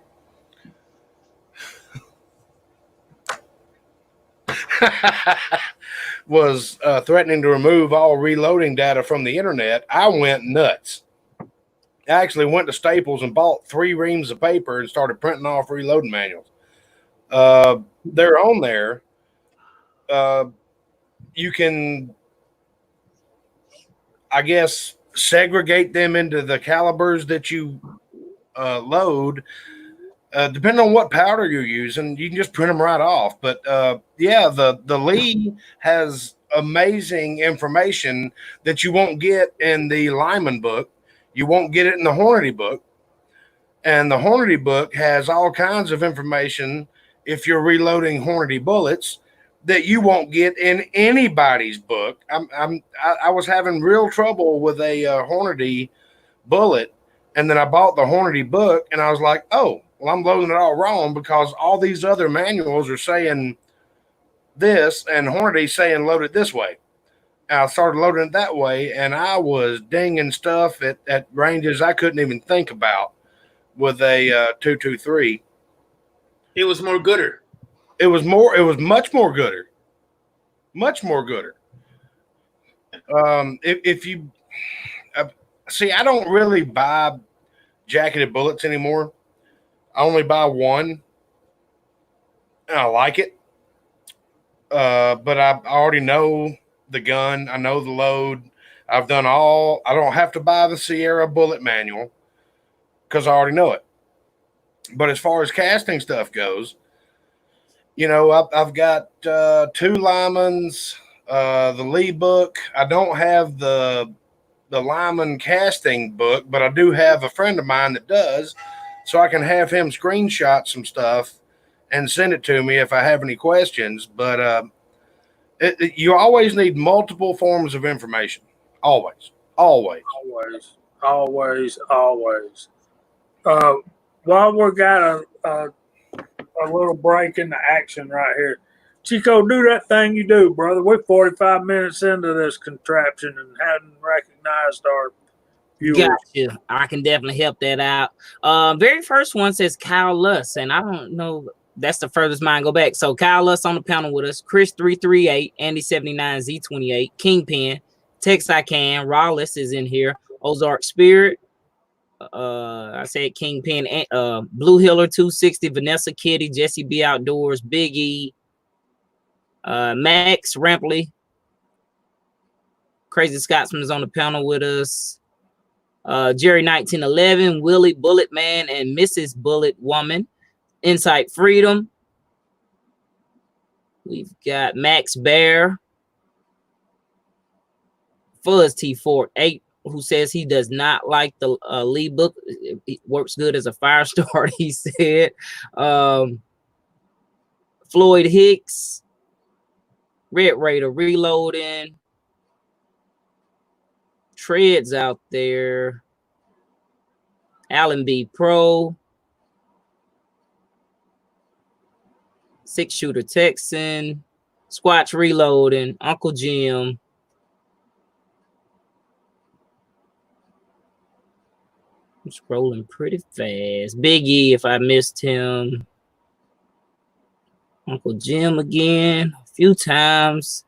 threatening to remove all reloading data from the internet, I went nuts. I actually went to Staples and bought 3 reams of paper and started printing off reloading manuals. They're on there. You can, I guess, segregate them into the calibers that you load. Depending on what powder you're using, you can just print them right off. But the Lee has amazing information that you won't get in the Lyman book. You won't get it in the Hornady book. And the Hornady book has all kinds of information if you're reloading Hornady bullets that you won't get in anybody's book. I was having real trouble with a Hornady bullet, and then I bought the Hornady book, and I was like, oh, well, I'm loading it all wrong because all these other manuals are saying this, and Hornady's saying load it this way. And I started loading it that way, and I was dinging stuff at ranges I couldn't even think about with a 223. It was more gooder. It was much more gooder. Much more gooder. If you see, I don't really buy jacketed bullets anymore. I only buy one, and I like it. But I already know the gun. I know the load. I don't have to buy the Sierra bullet manual because I already know it. But as far as casting stuff goes, I've got 2 Lymans, the Lee book. I don't have the Lyman casting book, but I do have a friend of mine that does, so I can have him screenshot some stuff and send it to me if I have any questions. But you always need multiple forms of information. Always. While we got a a little break in the action right here. Chico, do that thing you do, brother. We're 45 minutes into this contraption and hadn't recognized our viewers. Gotcha. I can definitely help that out. Very first one says Kyle Luss, and I don't know. That's the furthest mine go back. So Kyle Luss on the panel with us. Chris 338, Andy 79, Z28, Kingpin, Tex I Can, Rawless is in here. Ozark Spirit. I said Kingpin, Blue Hiller 260, Vanessa Kitty, Jesse B Outdoors, Big E, Max Rampley, Crazy Scotsman is on the panel with us. Jerry 1911, Willie Bullet Man, and Mrs. Bullet Woman. Insight Freedom. We've got Max Bear, Fuzz T48, who says he does not like the Lee book. It works good as a fire starter, he said. Floyd Hicks, Red Raider Reloading, Treads out there, Allen B Pro, Six Shooter Texan, Squatch Reloading, Uncle Jim. I'm scrolling pretty fast. Big E, if I missed him. Uncle Jim again, a few times.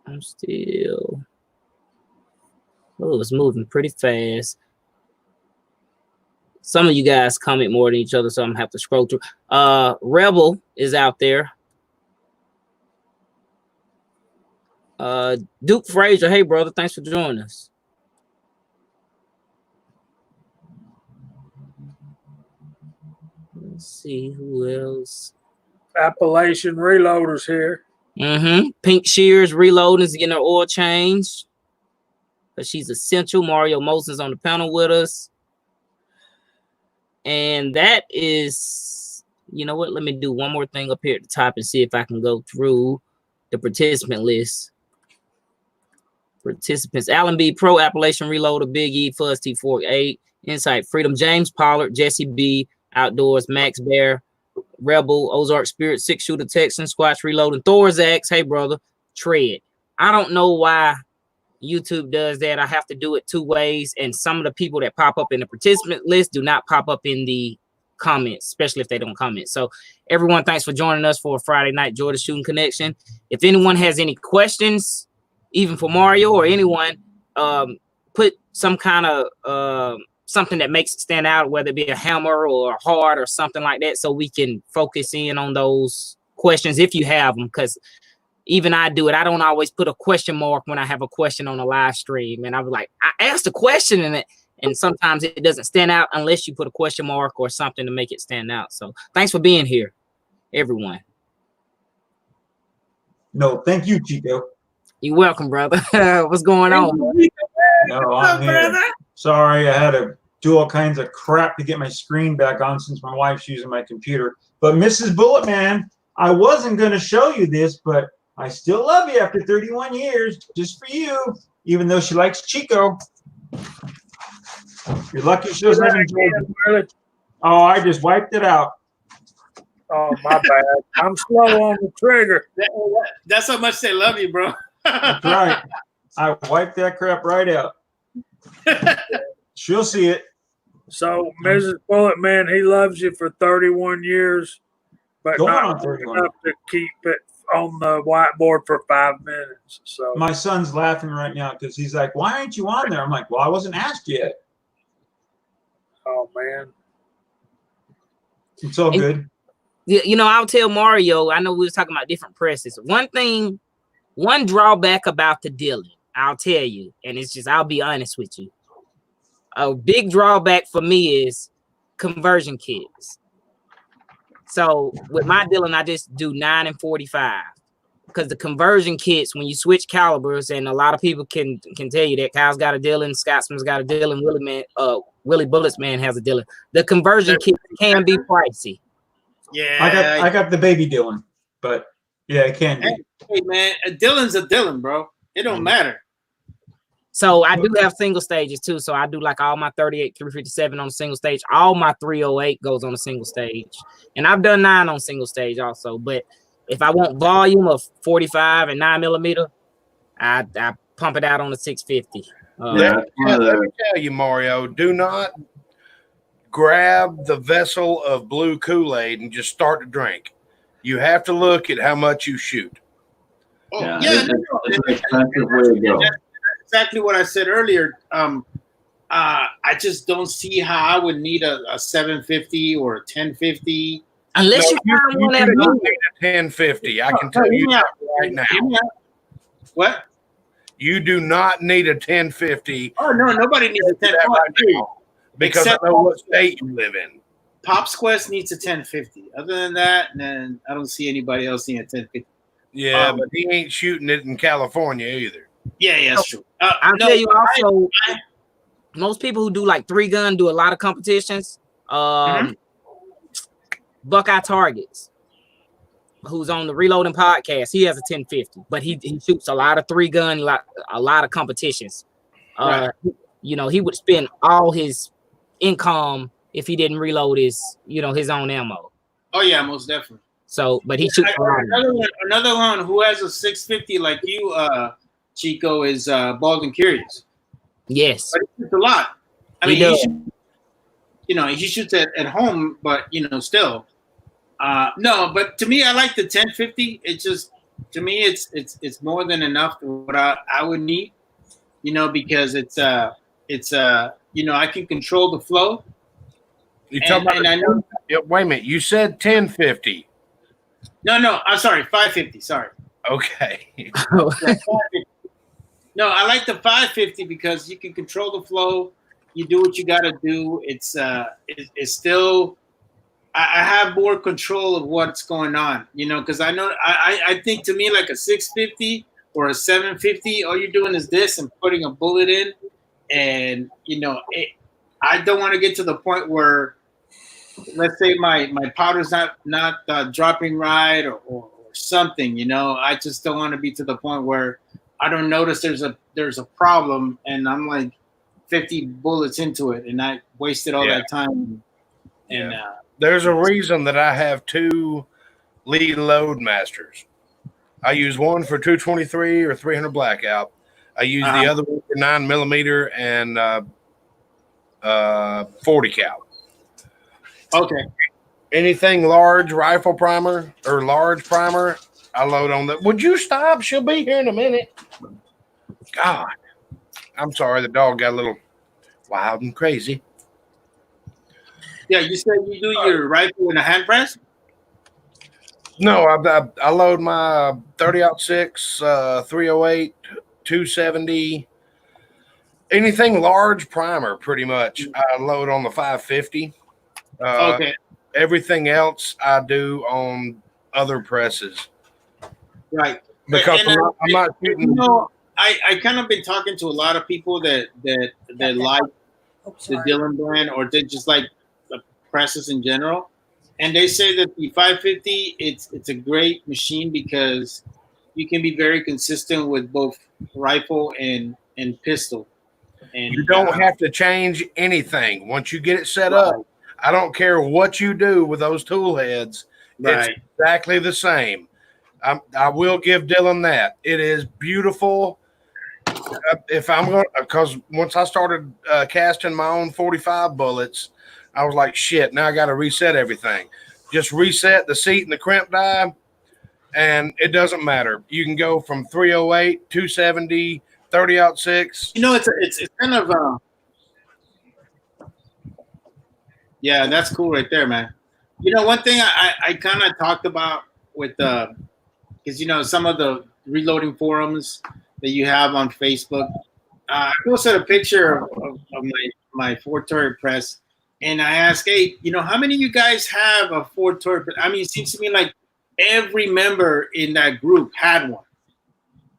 I'm still. Oh, it's moving pretty fast. Some of you guys comment more than each other, so I'm gonna have to scroll through. Rebel is out there. Duke Frazier, hey brother, thanks for joining us. Let's see who else. Appalachian Reloaders here. Pink Shears Reloading is getting her oil changed. But she's essential. Mario Moson's on the panel with us. And that is, you know what? Let me do one more thing up here at the top and see if I can go through the participant list. Participants: Allen B Pro, Appalachian Reloader, Big E, Fuzz T48, Insight Freedom, James Pollard, Jesse B Outdoors, Max Bear, Rebel, Ozark Spirit, Six Shooter Texan, Squatch Reloading, Thor's Axe, hey brother, Tread. I don't know why YouTube does that. I have to do it two ways, and some of the people that pop up in the participant list do not pop up in the comments, especially if they don't comment. So everyone, thanks for joining us for a Friday night Georgia Shooting Connection. If anyone has any questions, even for Mario or anyone, put some kind of something that makes it stand out, whether it be a hammer or a heart or something like that, so we can focus in on those questions if you have them, because even I do it. I don't always put a question mark when I have a question on a live stream. And I was like, I asked a question in it, and sometimes it doesn't stand out unless you put a question mark or something to make it stand out. So thanks for being here, everyone. No, thank you, Chico. You're welcome, brother. What's going on? No, I'm here. Sorry, I had to do all kinds of crap to get my screen back on since my wife's using my computer. But Mrs. Bulletman, I wasn't going to show you this, but I still love you after 31 years, just for you, even though she likes Chico. You're lucky she doesn't have enjoyed. Oh, I just wiped it out. Oh, my bad. I'm slow on the trigger. That's how much they love you, bro. That's right. I wiped that crap right out. She'll see it. So, Mrs. Bulletman, he loves you for 31 years, but Going not on 31. enough to keep it on the whiteboard for 5 minutes. So My son's laughing right now because he's like, why aren't you on there? I'm like, well, I wasn't asked yet. oh man. It's all good. You know, I'll tell Mario, I know we was talking about different presses. One drawback about the Dylan, I'll tell you, and it's just, I'll be honest with you. A big drawback for me is conversion kits. So with my Dylan, I just do 9 and 45 because the conversion kits, when you switch calibers, and a lot of people can tell you that Kyle's got a Dylan, Scotsman's got a Dylan, Willie Bullets Man has a Dylan. The conversion kit can be pricey. Yeah, I got the baby Dylan, but yeah, it can be. Hey man, a Dylan's a Dylan, bro. It don't matter. So I do have single stages too. So I do like all my 38, 357 on a single stage. All my 308 goes on a single stage. And I've done 9 on single stage also. But if I want volume of 45 and 9mm, I pump it out on the 650. Let me tell you, Mario, do not grab the vessel of blue Kool-Aid and just start to drink. You have to look at how much you shoot. Oh, Yeah, yeah, it's an expensive way to go. That's exactly what I said earlier. I just don't see how I would need a 750 or a 1050. Unless you find one that don't need a 1050. I can tell you right now. What? You do not need a 1050. Oh no, nobody needs a 1050 right now because I know what state you live in. Pops Quest needs a 1050. Other than that, then I don't see anybody else needing a 1050. Yeah, but he ain't shooting it in California either. Yeah, that's true. I'll tell you also, most people who do like 3-gun do a lot of competitions. Buckeye Targets, who's on the Reloading podcast, he has a 1050, but he shoots a lot of 3-gun, a lot of competitions. Right. You know, he would spend all his income if he didn't reload his own ammo. Oh yeah, most definitely. So, but he shoots another one who has a 650 like you, Chico, is Bald and Curious. Yes, but he shoots a lot. I mean, he shoots at home, but still. No, but to me, I like the 1050. It's just, to me, it's more than enough for what I would need, because it's I can control the flow. You talking about? I know. Wait a minute. You said 1050. No, I'm sorry, 550. Sorry. Okay. No, I like the 550 because you can control the flow. You do what you got to do. It's still. I have more control of what's going on, because I know I think to me like a 650 or a 750, all you're doing is this and putting a bullet in, and I don't want to get to the point where, let's say my powder's not dropping right or something, I just don't want to be to the point where I don't notice there's a problem and I'm like 50 bullets into it and I wasted all that time and. There's a reason that I have 2 lead load masters. I use one for 223 or 300 blackout. I use the other one for 9mm and 40 cal. Okay. Anything large rifle primer or large primer, I load on that. Would you stop? She'll be here in a minute. God, I'm sorry. The dog got a little wild and crazy. Yeah, you said you do your rifle in a hand press? No, I load my 30-06, 308, 270, anything large primer pretty much. I load on the 550. Okay. Everything else I do on other presses. Right. Because I'm not shooting. I kind of been talking to a lot of people that like the Dillon brand or they just like presses in general, and they say that the 550 it's a great machine because you can be very consistent with both rifle and pistol, and you don't have to change anything once you get it set up. I don't care what you do with those tool heads. It's exactly the same. I will give Dillon that. It is beautiful. If I'm going, because once I started casting my own 45 bullets, I was like, shit, now I got to reset everything. Just reset the seat and the crimp die, and it doesn't matter. You can go from 308, 270, 30-06. It's kind of yeah, that's cool right there, man. One thing I kind of talked about with because some of the reloading forums that you have on Facebook, I posted a picture of my Ford Turret press. And I asked, hey, how many of you guys have a Ford Turret? I mean, it seems to me like every member in that group had one.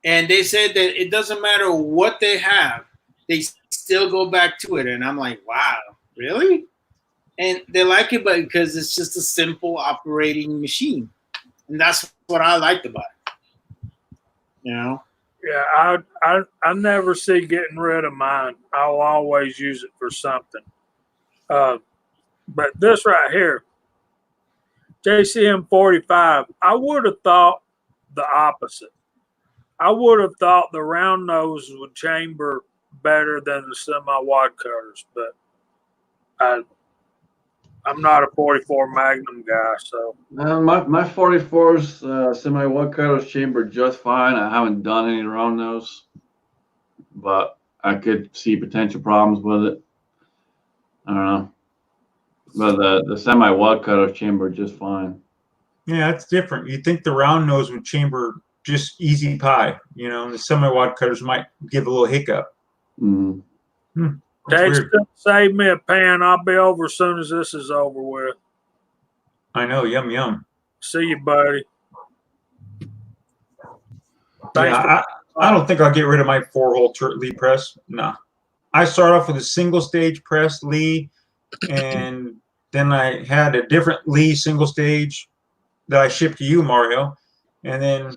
And they said that it doesn't matter what they have, they still go back to it. And I'm like, wow, really? And they like it because it's just a simple operating machine. And that's what I liked about it. Yeah, I never see getting rid of mine. I'll always use it for something. But this right here, JCM 45, I would have thought the opposite. I would have thought the round nose would chamber better than the semi-wide cutters, but I'm not a 44 Magnum guy, so. My 44's semi-wide cutters chamber just fine. I haven't done any around those, but I could see potential problems with it. I don't know. But the semi-wide cutters chamber just fine. Yeah, it's different. You think the round nose would chamber just easy pie, you know, and the semi-wide cutters might give a little hiccup. Mm-hmm. Dave's gonna save me a pan. I'll be over as soon as this is over with. I know, yum. See you, buddy. Yeah, I don't think I'll get rid of my 4-hole Lee press. No. I start off with a single stage press Lee, and then I had a different Lee single stage that I shipped to you, Mario. And then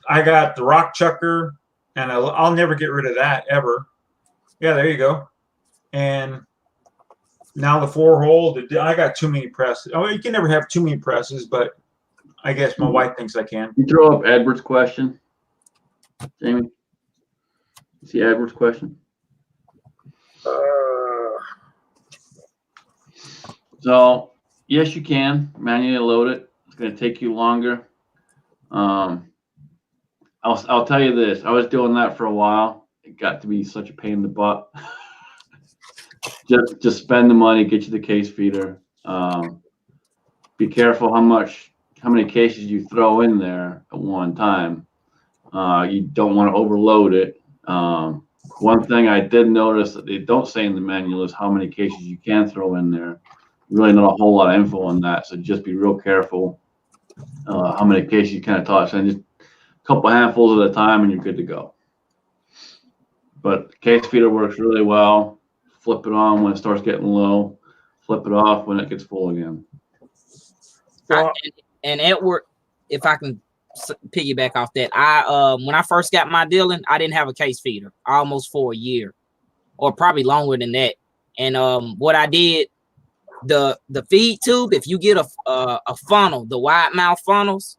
I got the rock chucker, and I'll never get rid of that ever. Yeah, there you go. And now the 4-hole, I got too many presses. Oh, you can never have too many presses, but I guess my wife thinks I can. You throw up Edward's question, Jamie? See Edward's question? So, yes, you can manually load it. It's going to take you longer. I'll tell you this. I was doing that for a while. It got to be such a pain in the butt. just spend the money, get you the case feeder. Be careful how many cases you throw in there at one time. You don't want to overload it. One thing I did notice that they don't say in the manual is how many cases you can throw in there. Really not a whole lot of info on that, so just be real careful how many cases you kind of toss in. Just a couple handfuls at a time and you're good to go. But case feeder works really well. Flip it on when it starts getting low. Flip it off when it gets full again. And Edward, if I can piggyback off that, when I first got my dealing, I didn't have a case feeder almost for a year, or probably longer than that. And what I did, the feed tube, if you get a funnel, the wide mouth funnels,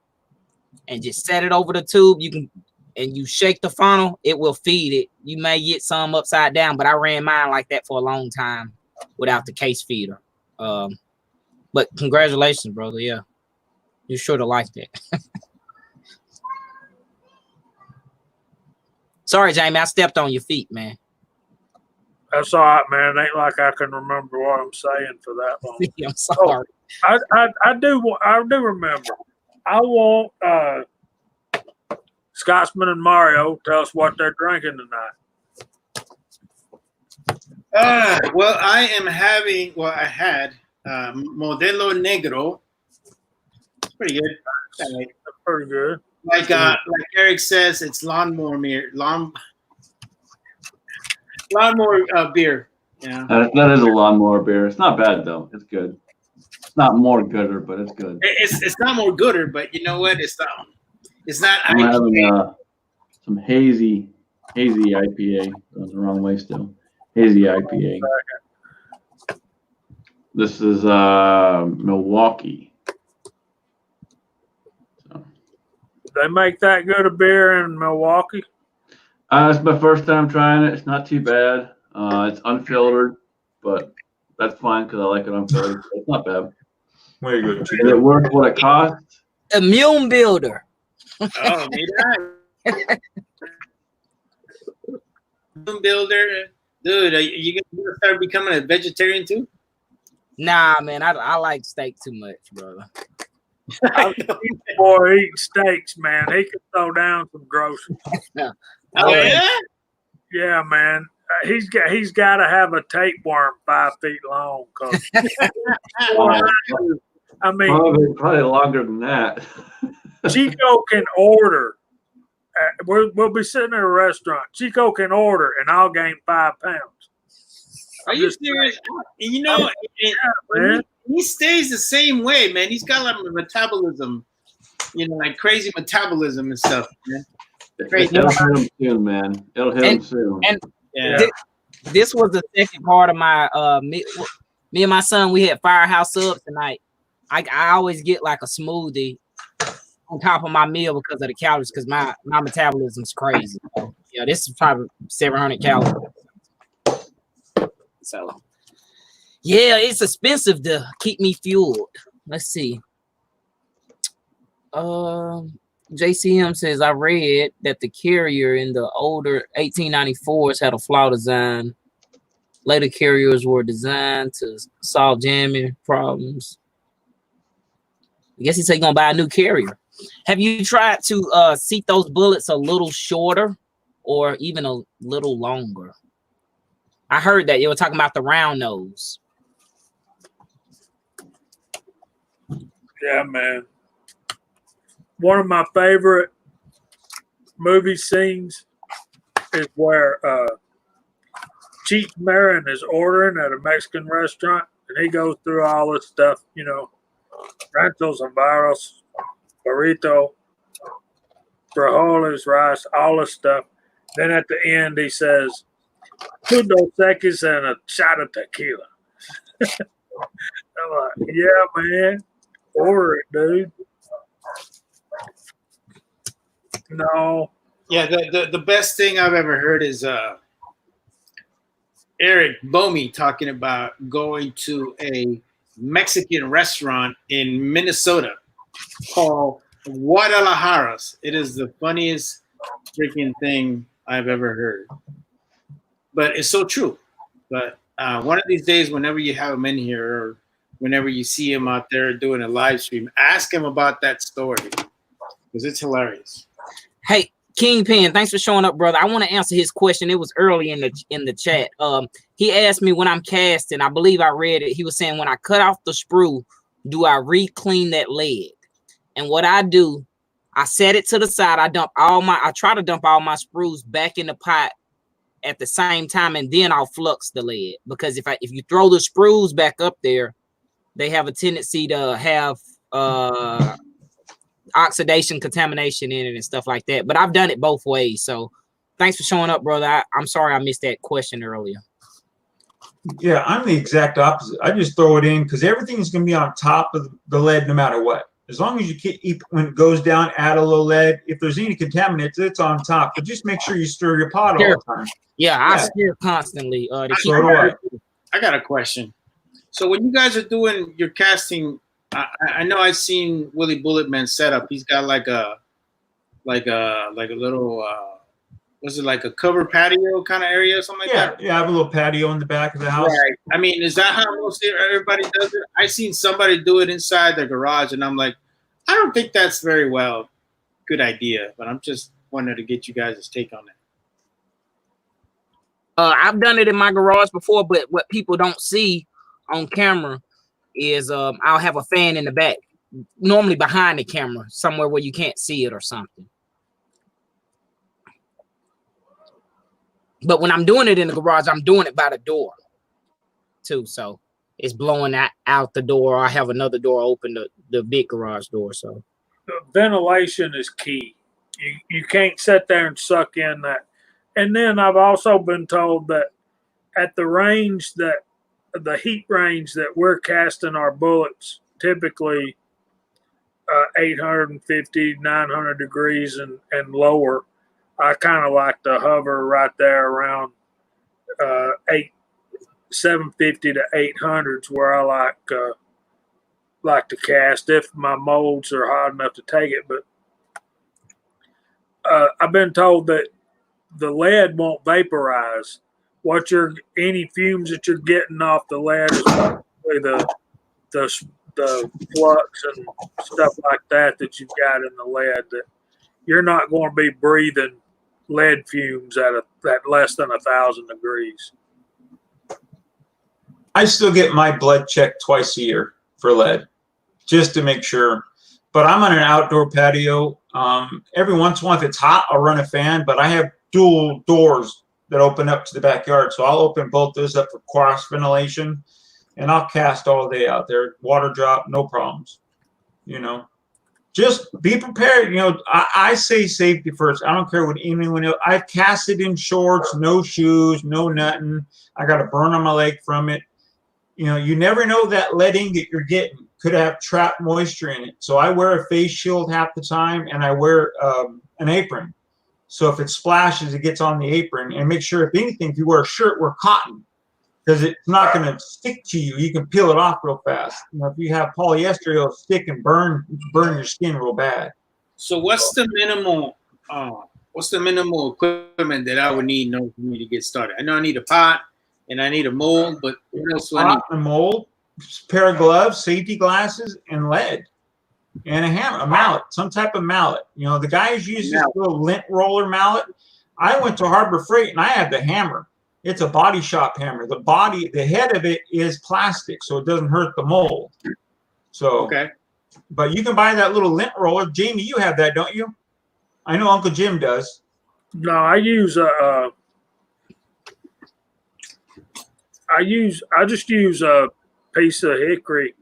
and just set it over the tube, and you shake the funnel, it will feed it. You may get some upside down, but I ran mine like that for a long time without the case feeder. But congratulations, brother. Yeah, you sure to like that. Sorry, Jamie, I stepped on your feet, man. That's all right, man. It ain't like I can remember what I'm saying for that long. I'm sorry. I do remember. I want Scotsman and Mario tell us what they're drinking tonight. Well, I had Modelo Negro. It's pretty good. That's pretty good. Like Eric says, it's lawnmower beer. Yeah. That is a lawnmower beer. It's not bad though. It's good. It's not more gooder, but it's good. It's not more gooder, but you know what? It's not. I'm having some hazy IPA. Going the wrong way still. Hazy IPA. This is Milwaukee. So. They make that good a beer in Milwaukee? It's my first time trying it. It's not too bad. It's unfiltered, but that's fine because I like it unfiltered. It's not bad. Way to go. Is it worth what it costs? Immune builder. Oh, maybe Immune builder, dude. Are you gonna start becoming a vegetarian too? Nah, man, I like steak too much, brother. Boy, eating steaks, man. He can throw down some groceries. Oh yeah? Yeah, man. He's got to have a tapeworm 5 feet long. I mean, probably longer than that. Chico can order. We'll be sitting at a restaurant. Chico can order, and I'll gain 5 pounds. Are you serious? You know, he stays the same way, man. He's got like a metabolism, like crazy metabolism and stuff, man. It'll hit him soon, man. It'll hit him soon. And Yeah. this was the second part of my me and my son. We had firehouse subs tonight. I always get like a smoothie on top of my meal because of the calories, because my metabolism's crazy. So, yeah, this is probably 700 calories. So yeah, it's expensive to keep me fueled. Let's see. JCM says, I read that the carrier in the older 1894s had a flaw design. Later carriers were designed to solve jamming problems. I guess he said he's gonna buy a new carrier. Have you tried to seat those bullets a little shorter or even a little longer? I heard that you were talking about the round nose. Yeah, man. One of my favorite movie scenes is where Cheech Marin is ordering at a Mexican restaurant, and he goes through all this stuff, you know, ranchos, avaros, burrito, frijoles, rice, all this stuff. Then at the end, he says, 2 Dos Equis and a shot of tequila. I'm like, yeah, man, order it, dude. No. Yeah, the best thing I've ever heard is Eric Bomey talking about going to a Mexican restaurant in Minnesota called Guadalajara's. It is the funniest freaking thing I've ever heard. But it's so true. But one of these days, whenever you have him in here or whenever you see him out there doing a live stream, ask him about that story because it's hilarious. Hey, Kingpin, thanks for showing up, brother. I want to answer his question. It was early in the chat. He asked me when I'm casting. I believe I read it. He was saying when I cut off the sprue, do I re-clean that lead? And what I do, I set it to the side. I try to dump all my sprues back in the pot at the same time, and then I'll flux the lead. Because if you throw the sprues back up there, they have a tendency to have oxidation, contamination in it and stuff like that. But I've done it both ways. So thanks for showing up, brother. I'm sorry I missed that question earlier. Yeah, I'm the exact opposite. I just throw it in because everything's going to be on top of the lead no matter what. As long as you keep, when it goes down, add a little lead. If there's any contaminants, it's on top. But just make sure you stir your pot all the time. Yeah, I stir constantly. So do I. I got a question. So when you guys are doing your casting, I know I've seen Willie Bulletman set up. He's got like a little was it like a cover patio kind of area or something like that? Yeah, I have a little patio in the back of the house. Right. I mean, is that how most everybody does it? I seen somebody do it inside their garage, and I'm like, I don't think that's very good idea. But I'm just wanted to get you guys' take on that. I've done it in my garage before, but what people don't see on camera is I'll have a fan in the back, normally behind the camera, somewhere where you can't see it or something. But when I'm doing it in the garage, I'm doing it by the door too. So it's blowing out the door. Or I have another door open, the big garage door. So ventilation is key. You can't sit there and suck in that. And then I've also been told that at the range the heat range that we're casting our bullets, typically 850, 900 degrees and lower, I kind of like to hover right there around 750 to 800s where I like to cast if my molds are hot enough to take it. But I've been told that the lead won't vaporize. Any fumes that you're getting off the lead is probably the flux and stuff like that you've got in the lead, that you're not going to be breathing lead fumes at less than 1,000 degrees. I still get my blood checked twice a year for lead, just to make sure. But I'm on an outdoor patio. Every once in a while, if it's hot, I'll run a fan. But I have dual doors that open up to the backyard, so I'll open both those up for cross ventilation, and I'll cast all day out there. Water drop, no problems. You know. just be prepared. You know, I say safety first. I don't care what anyone else. I've casted in shorts, no shoes, no nothing. I got a burn on my leg from it. You know, you never know that lead ingot you're getting could have trapped moisture in it. So I wear a face shield half the time, and I wear an apron. So if it splashes, it gets on the apron. And make sure, if anything, if you wear a shirt, wear cotton, because it's not going to stick to you. You can peel it off real fast. You know, if you have polyester, it'll stick and burn your skin real bad. So what's the minimal equipment that I would need in order for me to get started? I know I need a pot and I need a mold, but what else do I need? A mold, pair of gloves, safety glasses, and lead, and a hammer, a mallet, some type of mallet. You know, the guys use this little lint roller mallet. I went to Harbor Freight and I had the hammer. It's a body shop hammer. The head of it is plastic, so it doesn't hurt the mold. So, okay. But you can buy that little lint roller. Jamie, you have that, don't you? I know Uncle Jim does. No, I just use a piece of hickory.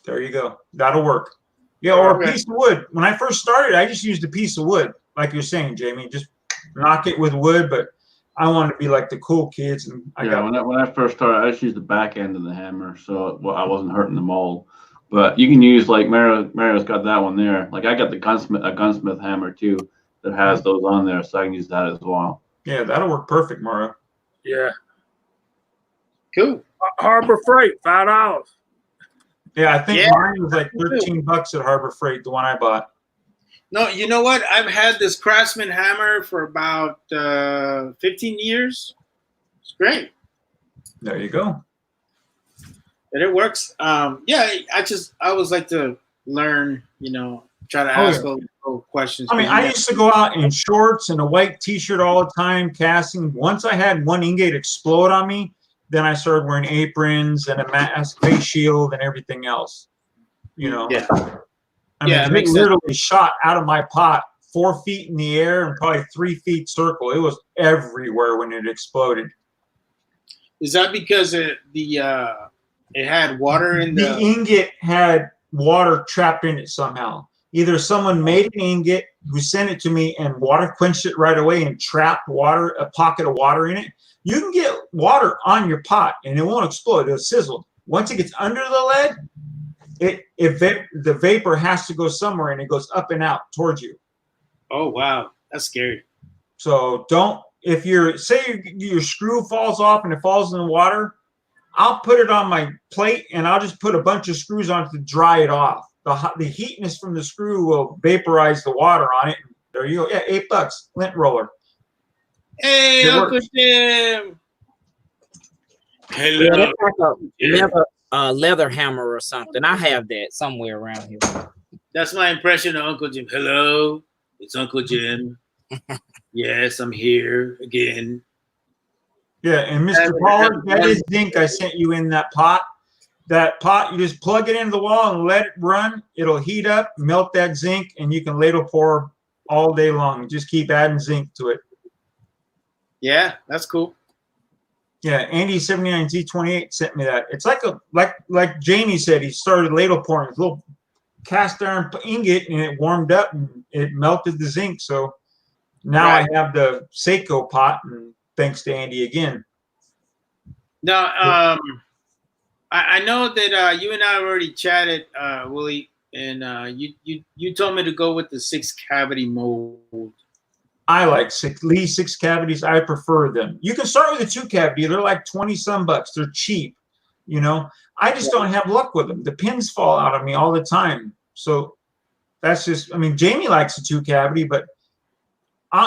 There you go. That'll work. Yeah, or a piece of wood. When I first started, I just used a piece of wood, like you're saying, Jamie. Just knock it with wood, but I wanted to be like the cool kids. And when I first started, I just used the back end of the hammer, so I wasn't hurting the mold. But you can use, like Mario's got that one there. Like I got a gunsmith hammer too that has those on there, so I can use that as well. Yeah, that'll work perfect, Mario. Yeah. Cool. Harbor Freight, $5. Yeah, I think mine was like $13 at Harbor Freight, the one I bought. No, you know what? I've had this Craftsman hammer for about 15 years. It's great. There you go. And it works. I always like to learn, try to ask questions. I mean, I used to go out in shorts and a white T-shirt all the time casting. Once I had one ingot explode on me, then I started wearing aprons and a mask, face shield, and everything else. Yeah. I mean, it literally shot out of my pot 4 feet in the air and probably 3 feet circle. It was everywhere when it exploded. Is that because it had water in the ingot had water trapped in it somehow? Either someone made an ingot who sent it to me and water quenched it right away and trapped a pocket of water in it. You can get water on your pot and it won't explode. It'll sizzle. Once it gets under the lead, the vapor has to go somewhere and it goes up and out towards you. Oh, wow. That's scary. So if your screw falls off and it falls in the water, I'll put it on my plate and I'll just put a bunch of screws on it to dry it off. The heatness from the screw will vaporize the water on it. There you go. Yeah, $8. Lint roller. Hey, Uncle Jim. Hello. Yeah, like a leather hammer or something. I have that somewhere around here. That's my impression of Uncle Jim. Hello, it's Uncle Jim. Yes, I'm here again. Yeah, and Mr. Pollard, that is zinc I sent you in that pot. That pot, you just plug it into the wall and let it run. It'll heat up, melt that zinc, and you can ladle pour all day long. Just keep adding zinc to it. Yeah, that's cool. Yeah, Andy79Z28 sent me that. It's like Jamie said, he started ladle pouring his little cast iron ingot and it warmed up and it melted the zinc. So now I have the Seiko pot, and thanks to Andy again. Now, I know that you and I already chatted, Willie, and you told me to go with the 6-cavity mold. I like Lee 6 cavities. I prefer them. You can start with a 2-cavity. They're like 20 some bucks. They're cheap. I just don't have luck with them. The pins fall out of me all the time. So that's just, Jamie likes a 2-cavity, but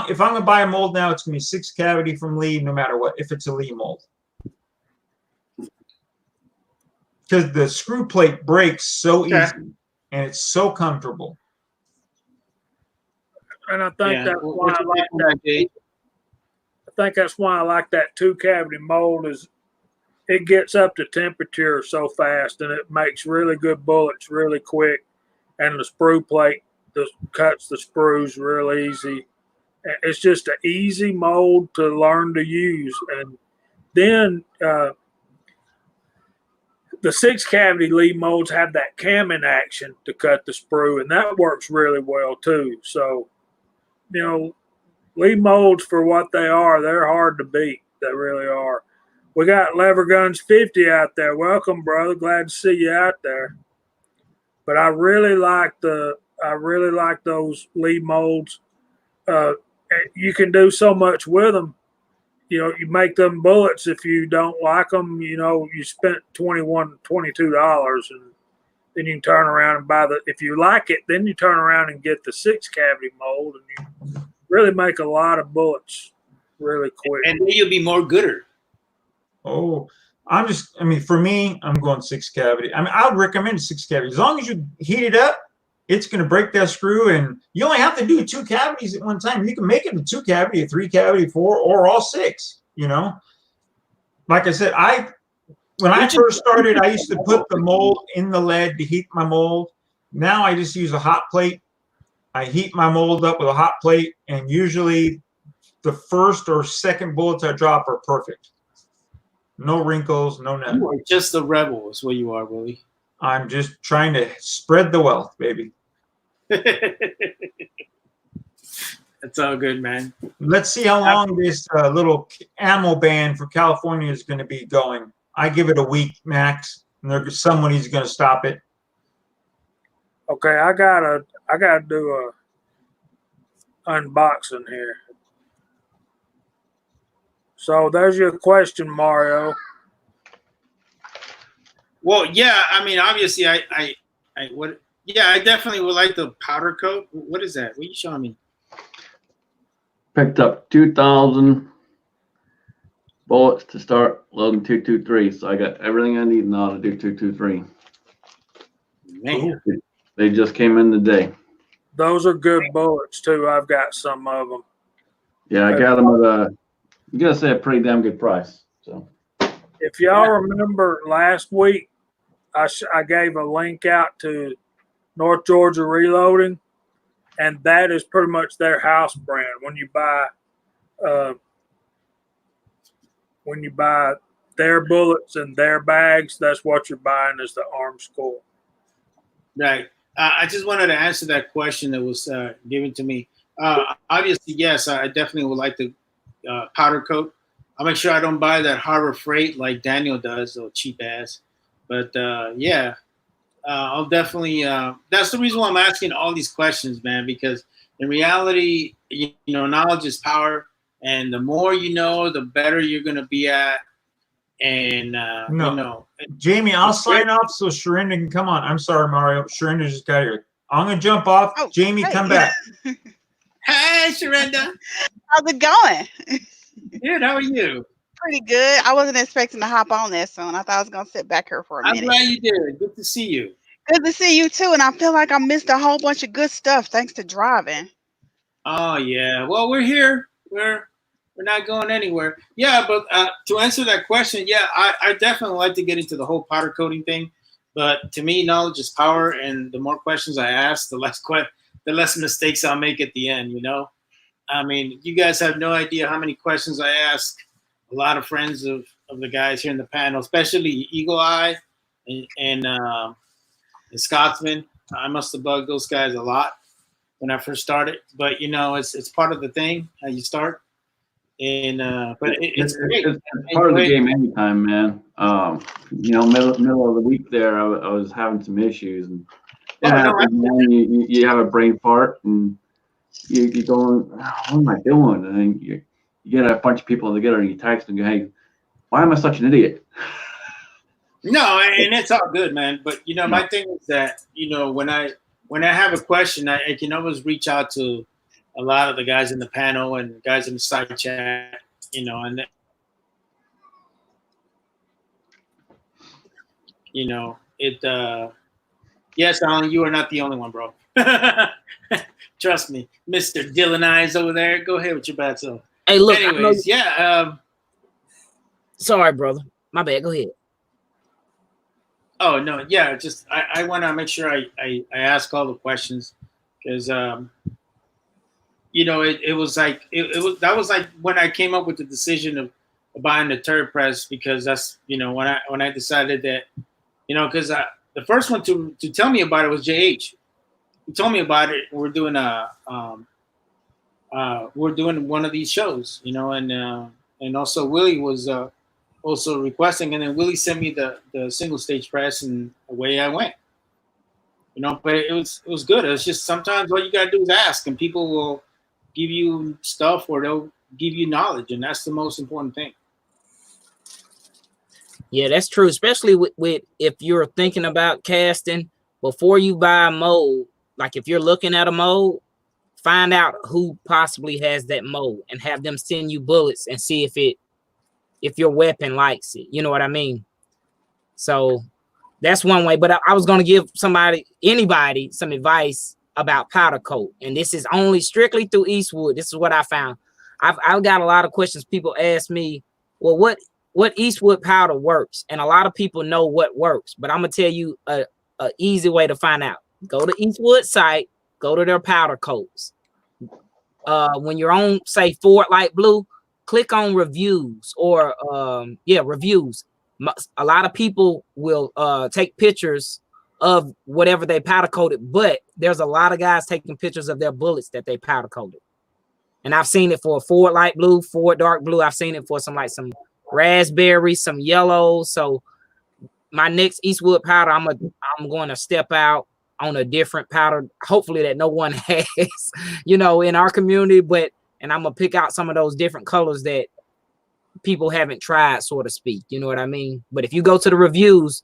if I'm going to buy a mold now, it's going to be 6-cavity from Lee, no matter what, if it's a Lee mold. Because the screw plate breaks so easy and it's so comfortable. And I think that's why I like that. I think that's why I like that 2-cavity mold is it gets up to temperature so fast and it makes really good bullets really quick. And the sprue plate cuts the sprues real easy. It's just an easy mold to learn to use. And then the 6-cavity lead molds have that camming action to cut the sprue, and that works really well too. So, lead molds for what they are, they're hard to beat. They really are. We got Lever Guns 50 out there. Welcome, brother. Glad to see you out there. But I really like those lead molds. You can do so much with them. You make them bullets. If you don't like them, you spent $21, $22, and then you can turn around and buy if you like it, then you turn around and get the 6-cavity mold, and you really make a lot of bullets really quick. And then you'll be more gooder. Oh, for me, I'm going 6-cavity. I would recommend 6-cavity. As long as you heat it up, it's going to break that screw, and you only have to do 2 cavities at one time. You can make it a 2-cavity, a 3-cavity, 4, or all 6, Like I said, when I first started, I used to put the mold in the lead to heat my mold. Now I just use a hot plate. I heat my mold up with a hot plate, and usually the first or second bullets I drop are perfect. No wrinkles, no nothing. You are just a rebel is what you are, Willie. I'm just trying to spread the wealth, baby. That's all good, man. Let's see how long this little ammo ban for California is going to be going. I give it a week max, and somebody's going to stop it. Okay, I gotta do a unboxing here. So there's your question, Mario. Well, yeah, obviously, I definitely would like the powder coat. What is that? What are you showing me? Picked up 2,000 bullets to start loading 223. So I got everything I need now to do 223. Man, they just came in today. Those are good bullets too. I've got some of them. Yeah, I got them at you gotta say a pretty damn good price. So if y'all remember last week, I gave a link out to North Georgia Reloading, and that is pretty much their house brand. When you buy their bullets and their bags, that's what you're buying is the Arms Corps. Right. I just wanted to answer that question that was given to me. Obviously, yes, I definitely would like the powder coat. I'll make sure I don't buy that Harbor Freight like Daniel does, little cheap ass. But I'll definitely. That's the reason why I'm asking all these questions, man. Because in reality, knowledge is power, and the more you know, the better you're gonna be at. And Jamie, I'll sign off so Sharinda can come on. I'm sorry, Mario. Sharinda just got here. I'm gonna jump off. Oh, Jamie, hey. come back. Hey, Sharinda. How's it going? Good. How are you? Pretty good. I wasn't expecting to hop on this soon. I thought I was gonna sit back here for a minute. I'm glad you did. Good to see you. Good to see you too. And I feel like I missed a whole bunch of good stuff thanks to driving. Oh yeah. Well, we're here. We're not going anywhere. Yeah, but to answer that question, yeah, I definitely like to get into the whole powder coating thing. But to me, knowledge is power, and the more questions I ask, the less mistakes I'll make at the end. You guys have no idea how many questions I ask a lot of friends of the guys here in the panel, especially Eagle Eye and Scotsman. I must have bugged those guys a lot when I first started, but it's part of the thing how you start. And but it's great. It's part of the game anytime, man. Middle of the week there, I was having some issues, and you have a brain fart, and you're going, what am I doing? And then you get a bunch of people together, and you text and go, hey, why am I such an idiot? No, and it's all good, man. But my thing is that when I have a question, I can always reach out to a lot of the guys in the panel and guys in the side chat, and yes, Alan, you are not the only one, bro. Trust me, Mr. Dylan Eyes over there. Go ahead with your bad self. Hey, look. Anyways, yeah. Sorry, brother. My bad. Go ahead. Oh no, yeah. Just I want to make sure I ask all the questions because it was like that was like when I came up with the decision of buying the turret press, because that's when I decided that You know, because the first one to tell me about it was JH. He told me about it. We're doing one of these shows, you know, and also Willie was also requesting, and then Willie sent me the single stage press, and away I went. You know, but it was good. It's just sometimes all you gotta do is ask, and people will give you stuff or they'll give you knowledge, and that's the most important thing. Yeah, that's true. Especially with if you're thinking about casting before you buy a mold. Like if you're looking at a mold, find out who possibly has that mold and have them send you bullets and see if your weapon likes it. You know what I mean? So that's one way. But I was going to give anybody some advice about powder coat. And this is only strictly through Eastwood. This is what I found. I've got a lot of questions. People ask me, well, what Eastwood powder works? And a lot of people know what works, but I'm going to tell you a easy way to find out. Go to Eastwood site, go to their powder coats. When you're on, say, Ford Light Blue, click on reviews or reviews. A lot of people will take pictures of whatever they powder coated, but there's a lot of guys taking pictures of their bullets that they powder coated. And I've seen it for Ford Light Blue, Ford Dark Blue. I've seen it for some raspberry, some yellow. So my next Eastwood powder, I'm going to step out on a different powder, hopefully that no one has, in our community, and I'm gonna pick out some of those different colors that people haven't tried, so to speak. You know what I mean? But if you go to the reviews,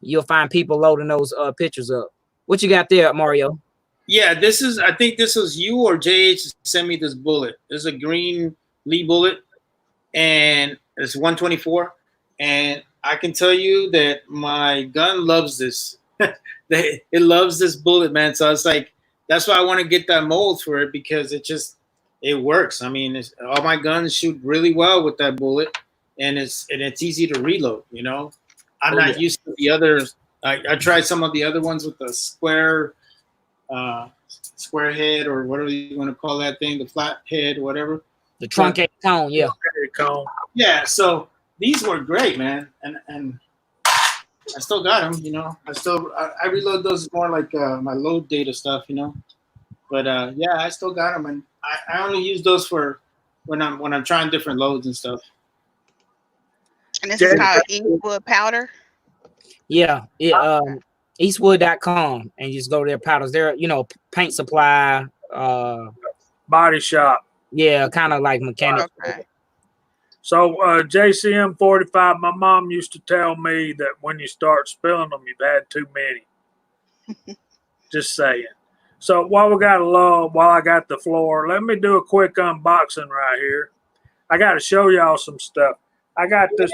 you'll find people loading those pictures up. What you got there, Mario? Yeah, I think this was you or JH sent me this bullet. This is a green Lee bullet, and it's 124. And I can tell you that my gun loves this. It loves this bullet, man. So it's like, that's why I want to get that mold for it, because it works. I mean, all my guns shoot really well with that bullet, and it's easy to reload. You know, I'm not used to the others. I tried some of the other ones with the square head, or whatever you want to call that thing, the flat head, whatever. The truncated cone, yeah. Yeah. So these were great, man, and I still got them, you know. I reload those more like my load data stuff, you know. But yeah, I still got them, and I only use those for when I'm trying different loads and stuff. And this is called Eastwood powder. Yeah, Eastwood.com, and you just go to their powders. They're paint supply, body shop. Yeah, kind of like mechanical. Okay. So JCM 45, my mom used to tell me that when you start spilling them, you've had too many. Just saying. So while I got the floor, let me do a quick unboxing right here. I got to show y'all some stuff. I got this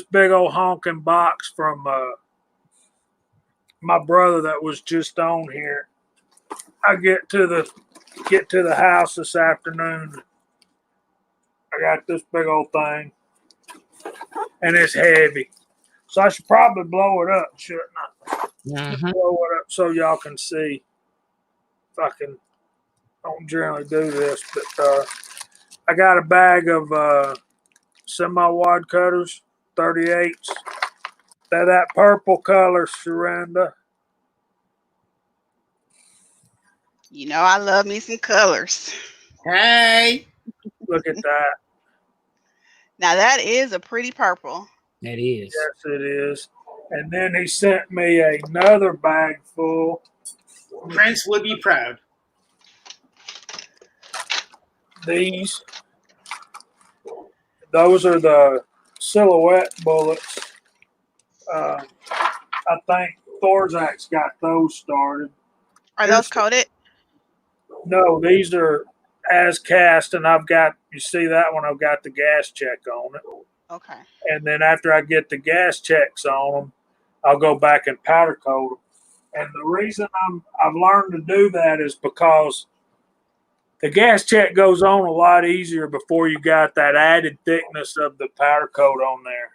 big old honking box from my brother that was just on here. I get to the house this afternoon. I got this big old thing, and it's heavy. So I should probably blow it up, shouldn't I? Mm-hmm. Blow it up so y'all can see. If I can, don't generally do this, but I got a bag of semi-wide cutters, 38s. They're that purple color, Sharonda. You know I love me some colors. Hey, look at that. Now that is a pretty purple. It is. Yes, it is. And then he sent me another bag full. Prince would be proud. Those are the silhouette bullets. I think Thorzak's got those started. Are those coated? No, these are as cast, and you see that one, I've got the gas check on it. Okay. And then after I get the gas checks on them, I'll go back and powder coat them. And the reason I've learned to do that is because the gas check goes on a lot easier before you got that added thickness of the powder coat on there.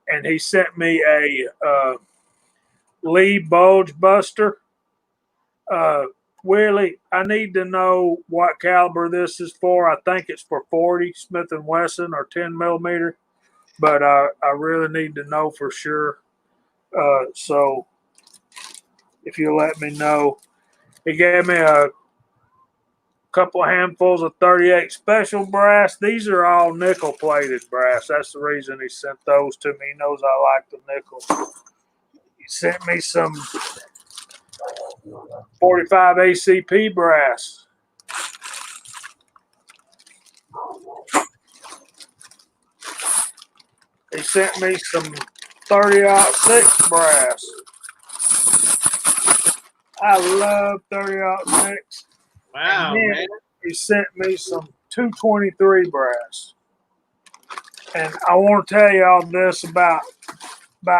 And he sent me a Lee Bulge Buster. Willie, I need to know what caliber this is for. I think it's for 40 Smith & Wesson or 10 millimeter, but I really need to know for sure. So if you let me know, he gave me a couple of handfuls of 38 special brass. These are all nickel plated brass. That's the reason he sent those to me. He knows I like the nickel. He sent me some 45 ACP brass. He sent me some 30-06 brass. I love 30-06. Wow, And man. he sent me some 223 brass. And I want to tell y'all this about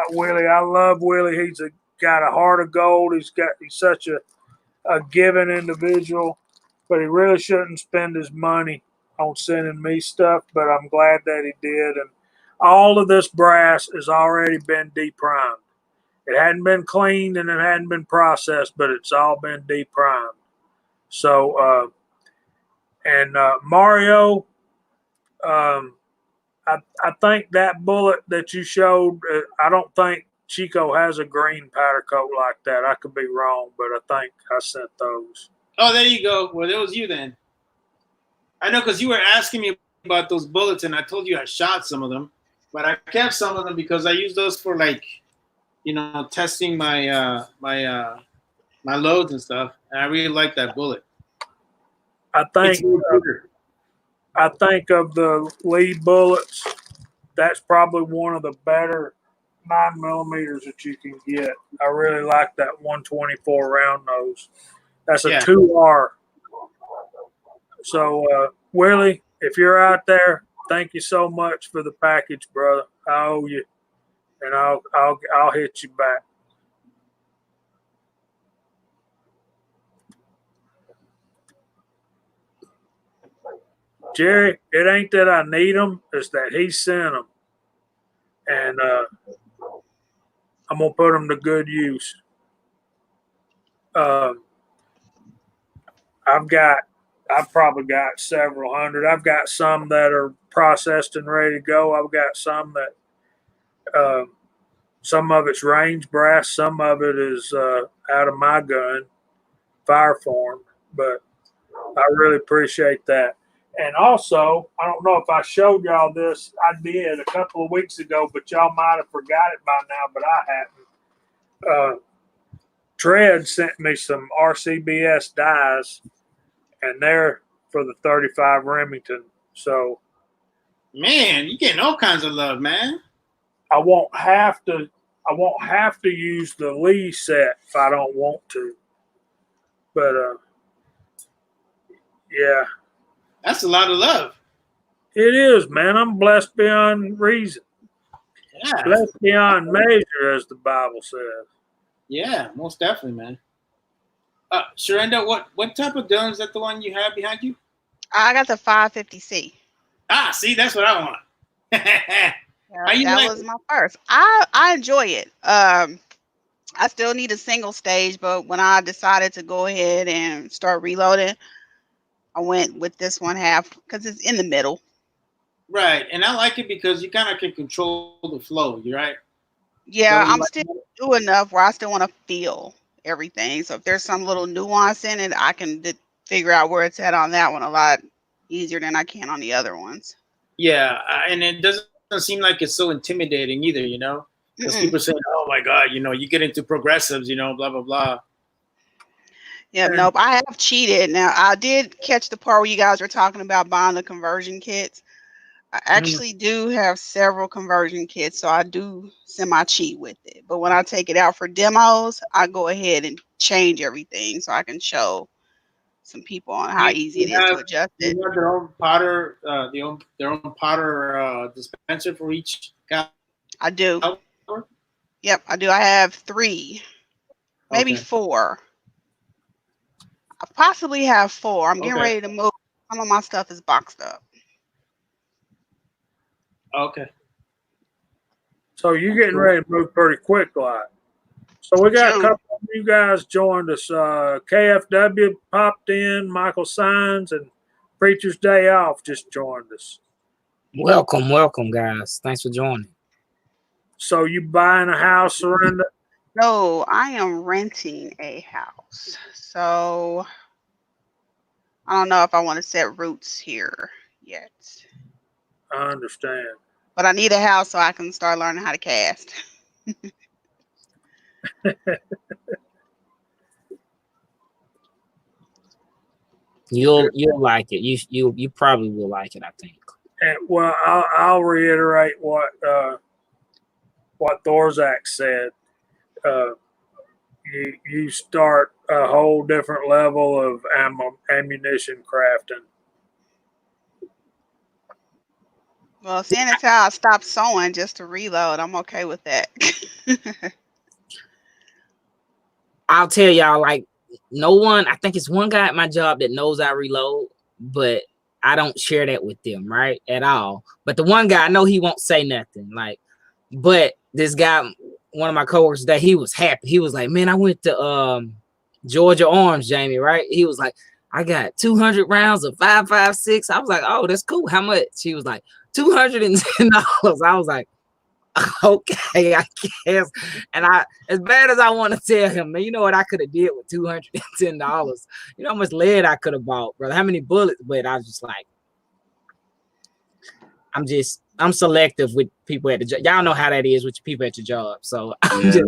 Willie. I love Willie. He's got a heart of gold. He's such a giving individual, but he really shouldn't spend his money on sending me stuff. But I'm glad that he did. And all of this brass has already been deprimed. It hadn't been cleaned and it hadn't been processed, but it's all been deprimed. So, Mario, I think that bullet that you showed, I don't think Chico has a green powder coat like that. I could be wrong, but I think I sent those. Oh, there you go. Well, it was you then. I know, because you were asking me about those bullets, and I told you I shot some of them, but I kept some of them because I use those for, like, testing my my loads and stuff. And I really like that bullet. I think of the Lee bullets, that's probably one of the better 9mm that you can get. I really like that 124 round nose. That's a 2R. So, Willie, if you're out there, thank you so much for the package, brother. I owe you, and I'll hit you back. Jerry, it ain't that I need them; it's that he sent them, and I'm gonna put them to good use. I've probably got several hundred. I've got some that are processed and ready to go. I've got some that some of it's range brass, some of it is out of my gun, fire form. But I really appreciate that. And also, I don't know if I showed y'all this. I did a couple of weeks ago, but y'all might have forgot it by now, but I hadn't. Tread sent me some RCBS dies, and they're for the 35 Remington. So, man, you getting all kinds of love, man. I won't have to use the Lee set if I don't want to. But yeah. That's a lot of love. It is, man. I'm blessed beyond reason. Yeah. Blessed beyond measure, as the Bible says. Yeah, most definitely, man. Sharenda, what type of gun is that, the one you have behind you? I got the 550C. See, that's what I want. That was my first. I enjoy it. I still need a single stage, but when I decided to go ahead and start reloading, I went with this one half because it's in the middle. Right, and I like it because you kind of can control the flow. You're right. Yeah, I'm still new enough where I still want to feel everything. So if there's some little nuance in it, I can figure out where it's at on that one a lot easier than I can on the other ones. Yeah, and it doesn't seem like it's so intimidating either, because people say, "Oh my God, you get into progressives, blah blah blah." Yeah, nope. I have cheated. Now I did catch the part where you guys were talking about buying the conversion kits. I actually do have several conversion kits, so I do semi-cheat with it. But when I take it out for demos, I go ahead and change everything so I can show some people on how easy it is to adjust it. You have their own powder, their own powder dispenser for each guy. I do. Yep, I do. I have 3, maybe 4. I possibly have 4. I'm getting ready to move. Some of my stuff is boxed up. Okay. So you're getting ready to move pretty quick, like. So we got a couple of you guys joined us. KFW popped in, Michael Signs, and Preacher's Day Off just joined us. Welcome, guys. Thanks for joining. So you buying a house, Surrender? No, I am renting a house. So I don't know if I want to set roots here yet. I understand. But I need a house so I can start learning how to cast. You'll like it. You probably will like it, I think. And, well, I'll reiterate what Thorzak said. You start a whole different level of ammunition crafting. Well, seeing as how I stopped sewing just to reload, I'm okay with that. I'll tell y'all, like, no one, I think it's one guy at my job that knows I reload, but I don't share that with them, right? At all. But the one guy, I know he won't say nothing. Like, but this guy, one of my coworkers today, he was happy. He was like, man, I went to Georgia Arms, Jamie, right? He was like, I got 200 rounds of 5.56. I was like, oh, that's cool. How much? He was like, $210. I was like, okay, I guess. And as bad as I want to tell him, man, you know what I could have did with $210? You know how much lead I could have bought, brother? How many bullets? But I was just like, I'm selective with people at the job. Y'all know how that is with people at your job. So yeah,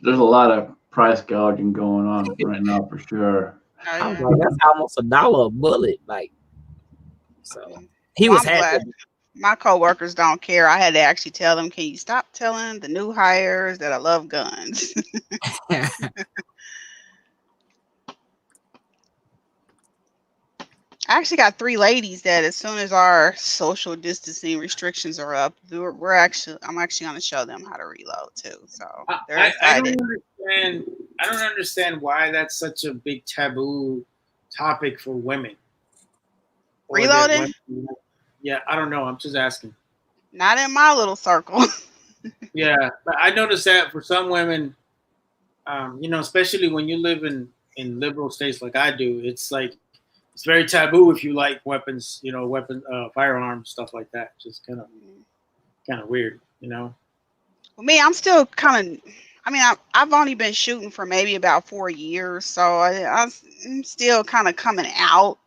there's a lot of price gouging going on right now for sure. I was like, that's almost $1 a bullet. Like, so he was happy. Glad my coworkers don't care. I had to actually tell them, can you stop telling the new hires that I love guns? I actually got 3 ladies that as soon as our social distancing restrictions are up, I'm actually going to show them how to reload too. So they're excited. I don't understand why that's such a big taboo topic for women. Reloading? Yeah, I don't know. I'm just asking. Not in my little circle. Yeah, but I noticed that for some women, especially when you live in liberal states like I do, it's like it's very taboo if you like weapons, firearms, stuff like that. Just kind of weird, Well, me, I'm still I've only been shooting for maybe about 4 years, so I'm still kind of coming out.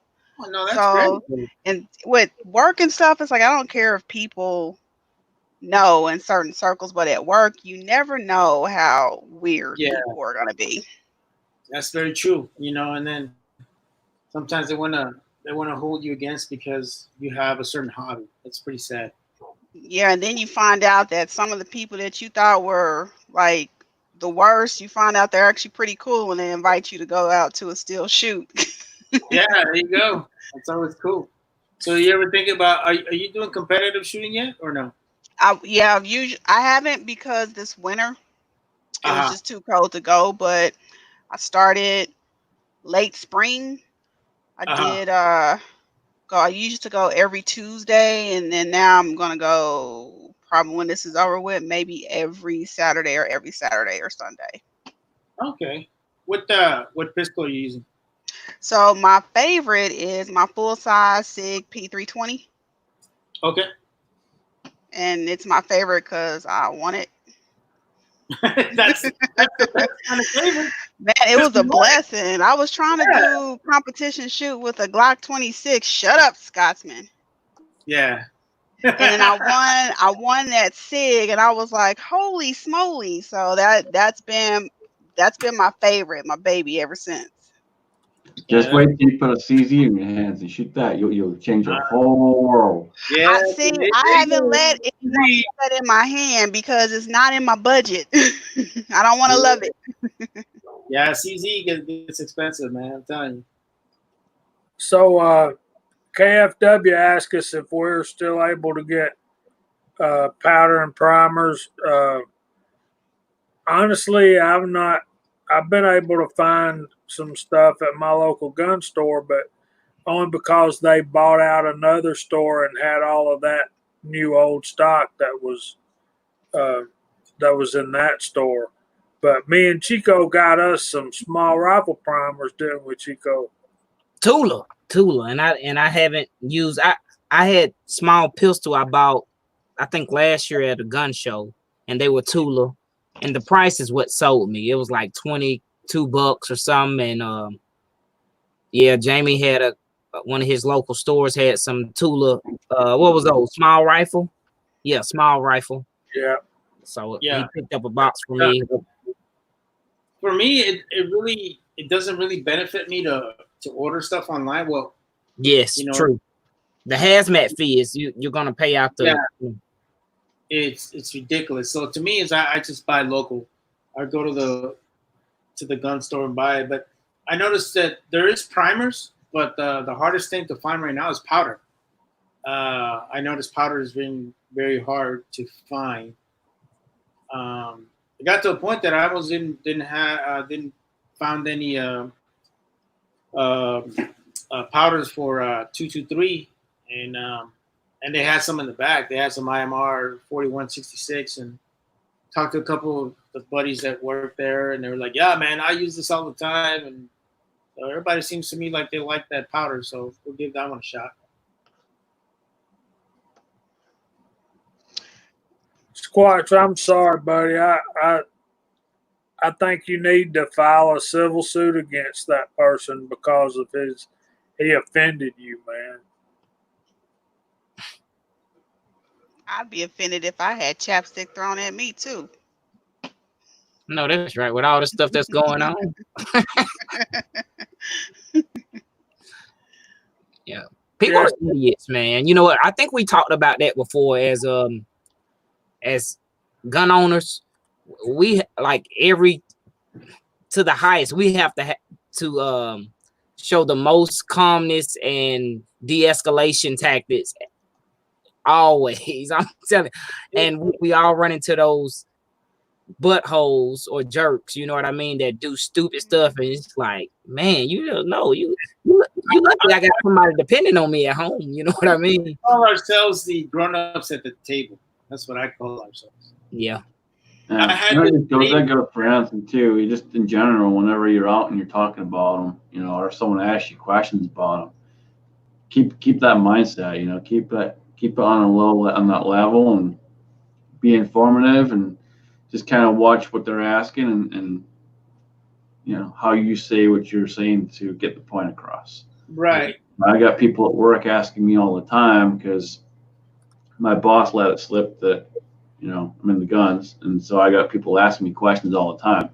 Oh, no, that's great. And with work and stuff, it's like I don't care if people know in certain circles, but at work, you never know how weird people are gonna be. That's very true, and then sometimes they wanna hold you against because you have a certain hobby. That's pretty sad. Yeah, and then you find out that some of the people that you thought were like the worst, you find out they're actually pretty cool when they invite you to go out to a still shoot. Yeah, there you go. That's always cool. So you ever think about are you doing competitive shooting yet or no? I haven't because this winter it was just too cold to go, but I started late spring. I used to go every Tuesday, and then now I'm gonna go probably when this is over with, maybe every Saturday or Sunday. Okay. What pistol are you using? So my favorite is my full size SIG P320. Okay. And it's my favorite because I want it. that's the best kind of favorite. Man, it was a blessing. I was trying to do competition shoot with a Glock 26. Shut up, Scotsman. Yeah. And then I won that SIG, and I was like, holy smoly. So that's been my favorite, my baby ever since. Just wait till you put a CZ in your hands and shoot that. You'll change your whole world. Yeah, I haven't let it in my hand because it's not in my budget. I don't want to love it. Yeah, CZ gets expensive, man. I'm telling you. So KFW asked us if we're still able to get powder and primers. Honestly, I've been able to find some stuff at my local gun store, but only because they bought out another store and had all of that new old stock that was in that store. But me and Chico got us some small rifle primers, didn't we, Chico? Tula, and I haven't used. I had small pistol I bought, I think last year at a gun show, and they were Tula, and the price is what sold me. It was like $22 or something, and yeah, Jamie had one of his local stores had some Tula. What was those? Small rifle? Yeah, small rifle. Yeah. So Yeah. he picked up a box for me. For me, it doesn't really benefit me to order stuff online. Well, Yes, you know, true. The hazmat fee is you're gonna pay out the. Yeah. It's ridiculous. So to me, is I just buy local. I go to the gun store and buy it. But I noticed that there is primers, but the hardest thing to find right now is powder. I noticed powder is being very hard to find. It got to a point that I almost didn't found any powders for 223, and they had some in the back. They had some IMR 4166, and talked to a couple of the buddies that work there, and they were like, "Yeah, man, I use this all the time." And so everybody seems to me like they like that powder, so we'll give that one a shot. Squatch, I'm sorry, buddy. I think you need to file a civil suit against that person because of he offended you, man. I'd be offended if I had chapstick thrown at me too. No, that's right. With all the stuff that's going on. Yeah. People are idiots, man. You know what? I think we talked about that before as gun owners. We like to the highest, we have to show the most calmness and de-escalation tactics always. I'm telling you. And we all run into those buttholes or jerks, you know what I mean, that do stupid stuff, and it's like, man, you don't know, you lucky I got somebody depending on me at home, you know what I mean? We call ourselves the grown-ups at the table. That's what I call ourselves. Yeah. That goes for Anthony too. You just in general, whenever you're out and you're talking about them, you know, or someone asks you questions about them, keep that mindset. You know, keep it on that level, and be informative, and just kind of watch what they're asking, and you know how you say what you're saying to get the point across. Right. I got people at work asking me all the time because my boss let it slip that, you know, I'm in the guns, and so I got people asking me questions all the time.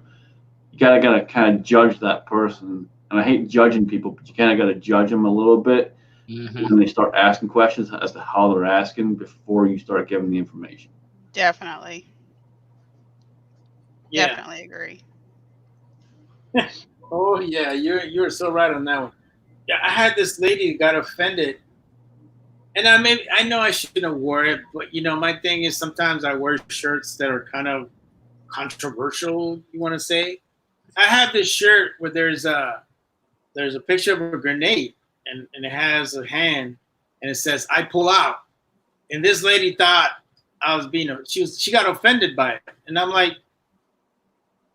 You gotta kind of judge that person, and I hate judging people, but you kind of gotta judge them a little bit when they start asking questions as to how they're asking before you start giving the information. Definitely. Yeah. Definitely agree. Oh yeah, you're so right on that one. Yeah, I had this lady who got offended, and I know I shouldn't have wore it, but you know, my thing is sometimes I wear shirts that are kind of controversial, you want to say. I have this shirt where there's a picture of a grenade, and it has a hand, and it says "I pull out," and this lady thought I was she got offended by it, and I'm like,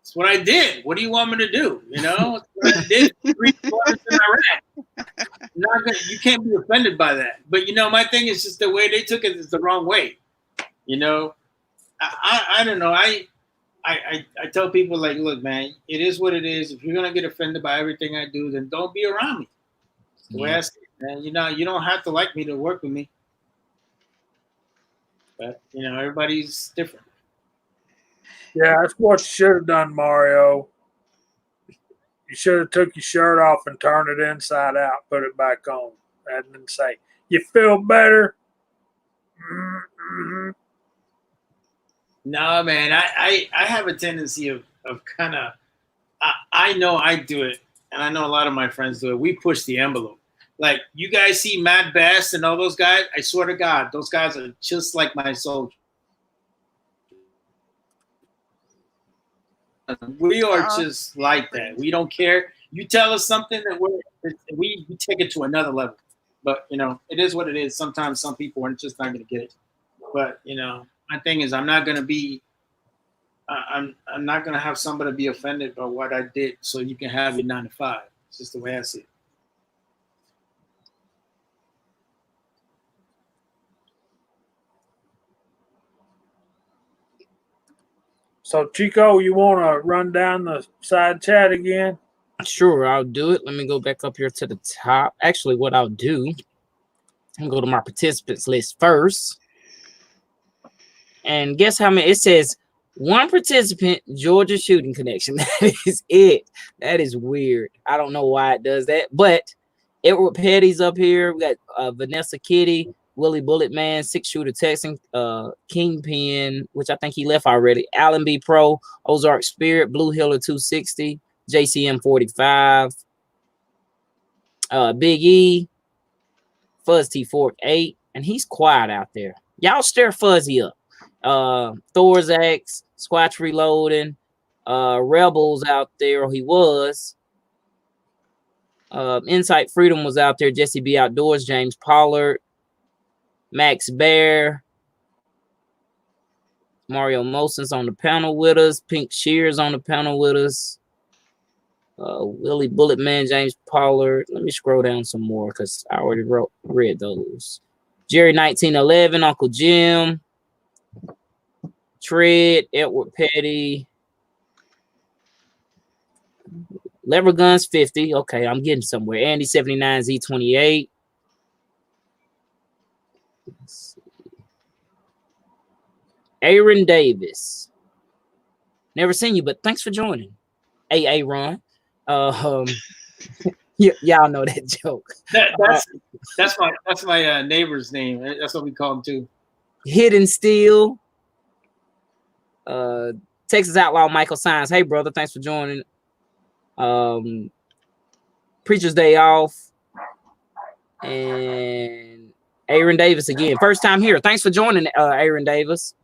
it's what I did. What do you want me to do? You know, it's what I did 3 quarters in Iraq. You can't be offended by that. But you know, my thing is just the way they took it is the wrong way. You know, I don't know. I tell people, like, look, man, it is what it is. If you're gonna get offended by everything I do, then don't be around me. The way I say it, man. You know, you don't have to like me to work with me. But you know, everybody's different. Yeah, that's what you should have done, Mario. You should have took your shirt off and turned it inside out, put it back on, and then say, "You feel better?" Mm-hmm. No, man, I have a tendency of kind of, I know I do it, and I know a lot of my friends do it. We push the envelope. Like, you guys see Matt Best and all those guys, I swear to God, those guys are just like my soldiers. We are just like that. We don't care. You tell us something that we take it to another level. But, you know, it is what it is. Sometimes some people are just not going to get it. But, you know, my thing is I'm not going to be I'm not going to have somebody be offended by what I did so you can have your 9 to 5. It's just the way I see it. So Chico, you want to run down the side chat again? Sure, I'll do it. Let me go back up here to the top. Actually, what I'll do, I'm gonna go to my participants list first. And guess how many? It says one participant, Georgia Shooting Connection. That is it. That is weird. I don't know why it does that, but Edward Petty's up here. We got Vanessa Kitty, Willie Bullet Man, 6-shooter Texan, Kingpin, which I think he left already. Allen B Pro, Ozark Spirit, Blue Hiller 260, JCM 45, Big E, Fuzz T Fork 8, and he's quiet out there. Y'all stir Fuzzy up. Thor's X, Squatch Reloading, Rebels out there, or he was. Insight Freedom was out there. Jesse B Outdoors, James Pollard, Max Bear, Mario Moson's on the panel with us. Pink Shears on the panel with us. Willie Bullet Man, James Pollard. Let me scroll down some more because I already read those. Jerry 1911, Uncle Jim, Tread, Edward Petty, Lever Guns 50. Okay, I'm getting somewhere. Andy 79, Z28. Let's see. Aaron Davis. Never seen you, but thanks for joining. AA Ron. Y'all know that joke. That's my neighbor's name. That's what we call him too. Hidden Steel. Texas Outlaw Michael Sines. Hey brother, thanks for joining. Preacher's Day Off. And Aaron Davis again. First time here. Thanks for joining, Aaron Davis.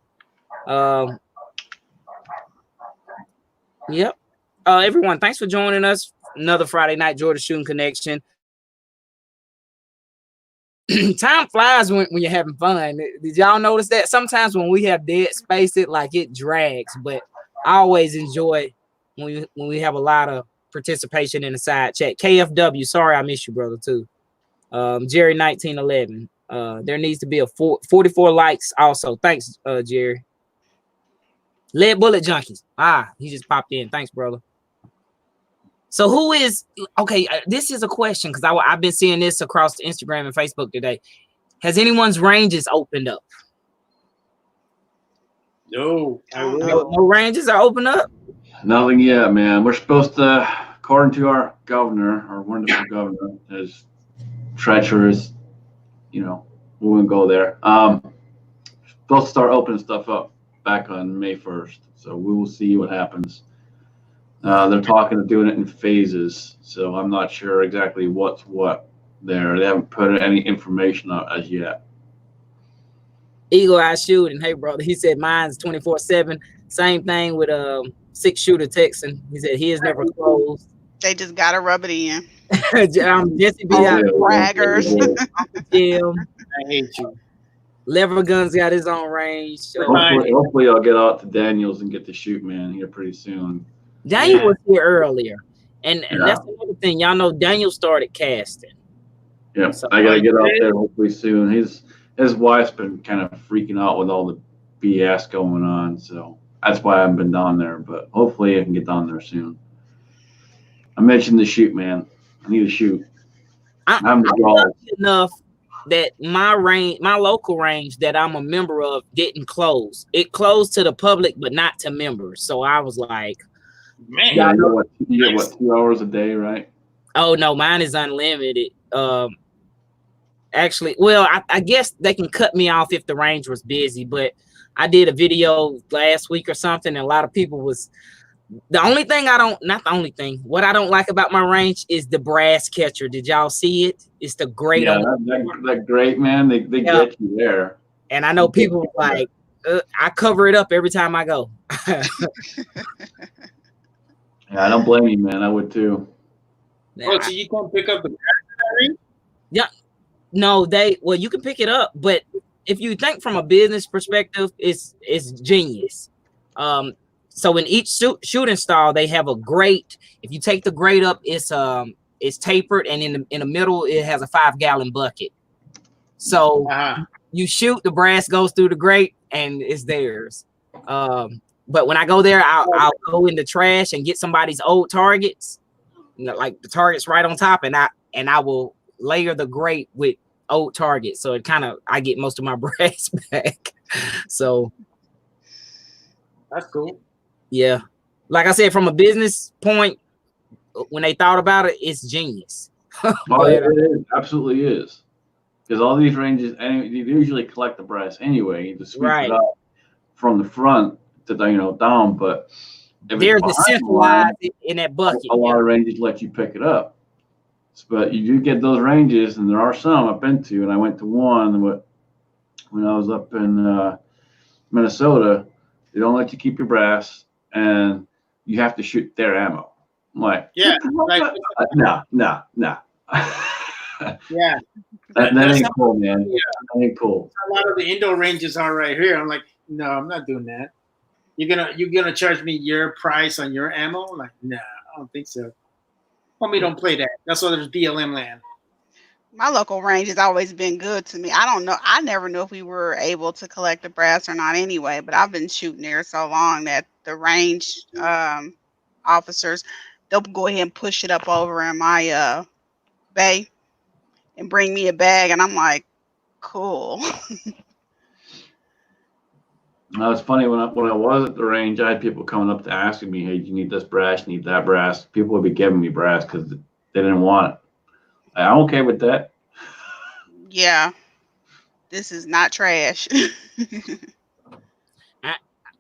Yep. Everyone, thanks for joining us. Another Friday night Georgia Shooting Connection. Time flies when you're having fun. Did y'all notice that? Sometimes when we have dead space, it drags, but I always enjoy when we have a lot of participation in the side chat. KFW, sorry I missed you, brother, too. Jerry 1911. There needs to be a 44 likes also. Thanks, Jerry. Lead Bullet Junkies. He just popped in. Thanks, brother. So who is okay? This is a question because I've been seeing this across Instagram and Facebook today. Has anyone's ranges opened up? No, no ranges are open up. Nothing yet, man. We're supposed to, according to our governor, our wonderful governor, is treacherous. You know, we wouldn't go there. Supposed to start opening stuff up back on May 1st. So we will see what happens. They're talking of doing it in phases, so I'm not sure exactly what's what there. They haven't put any information out as yet. Eagle Eye Shooting, hey brother, he said mine's 24/7. Same thing with 6-shooter Texan. He said his never closed. They just gotta rub it in. Jesse B. Braggers. Jim, I hate you. Lever Guns got his own range. So. Hopefully I'll get out to Daniels and get to shoot, man, here pretty soon. Daniel was here earlier, and that's another thing. Y'all know Daniel started casting. Yeah, so I gotta get out there hopefully soon. His wife's been kind of freaking out with all the BS going on, so that's why I haven't been down there. But hopefully I can get down there soon. I mentioned the shoot, man. I need to shoot. I'm lucky enough that my local range that I'm a member of didn't close. It closed to the public, but not to members. So I was like. Man, you get what 2 hours a day, right? Oh no, mine is unlimited. Actually, well, I guess they can cut me off if the range was busy, but I did a video last week or something, and a lot of people was the only thing what I don't like about my range is the brass catcher. Did y'all see it? It's the great that great, man. They get you there. And I know people like I cover it up every time I go. Yeah, I don't blame you, man. I would too. Oh, so you can't pick up the battery? Yeah, no, you can pick it up, but if you think from a business perspective, it's genius. So in each shooting stall, they have a grate. If you take the grate up, it's tapered, and in the middle, it has a 5-gallon bucket. So you shoot, the brass goes through the grate, and it's theirs. But when I go there, I'll go in the trash and get somebody's old targets, like the targets right on top, and I will layer the grate with old targets. So I get most of my brass back. So That's cool. yeah, like I said, from a business point, when they thought about it, it's genius. It is, absolutely is. Because all these ranges, and you usually collect the brass anyway. You just sweep it up from the front to down. But they're decentralized in that bucket. A lot of ranges let you pick it up. But you do get those ranges, and there are some I've been to, and I went to one when I was up in Minnesota. They don't let you keep your brass, and you have to shoot their ammo. I'm like, yeah, no. Yeah, that ain't cool, man. Yeah, that ain't cool. A lot of the indoor ranges are right here. I'm like, no, I'm not doing that. You're gonna charge me your price on your ammo? I'm like, no, I don't think so. Homie, don't play that. That's why there's BLM land. My local range has always been good to me. I don't know. I never knew if we were able to collect the brass or not anyway, but I've been shooting there so long that the range officers, they'll go ahead and push it up over in my bay and bring me a bag. And I'm like, cool. It's funny when I was at the range, I had people coming up to asking me, "Hey, do you need this brass? You need that brass?" People would be giving me brass because they didn't want it. I'm okay with that. Yeah, this is not trash.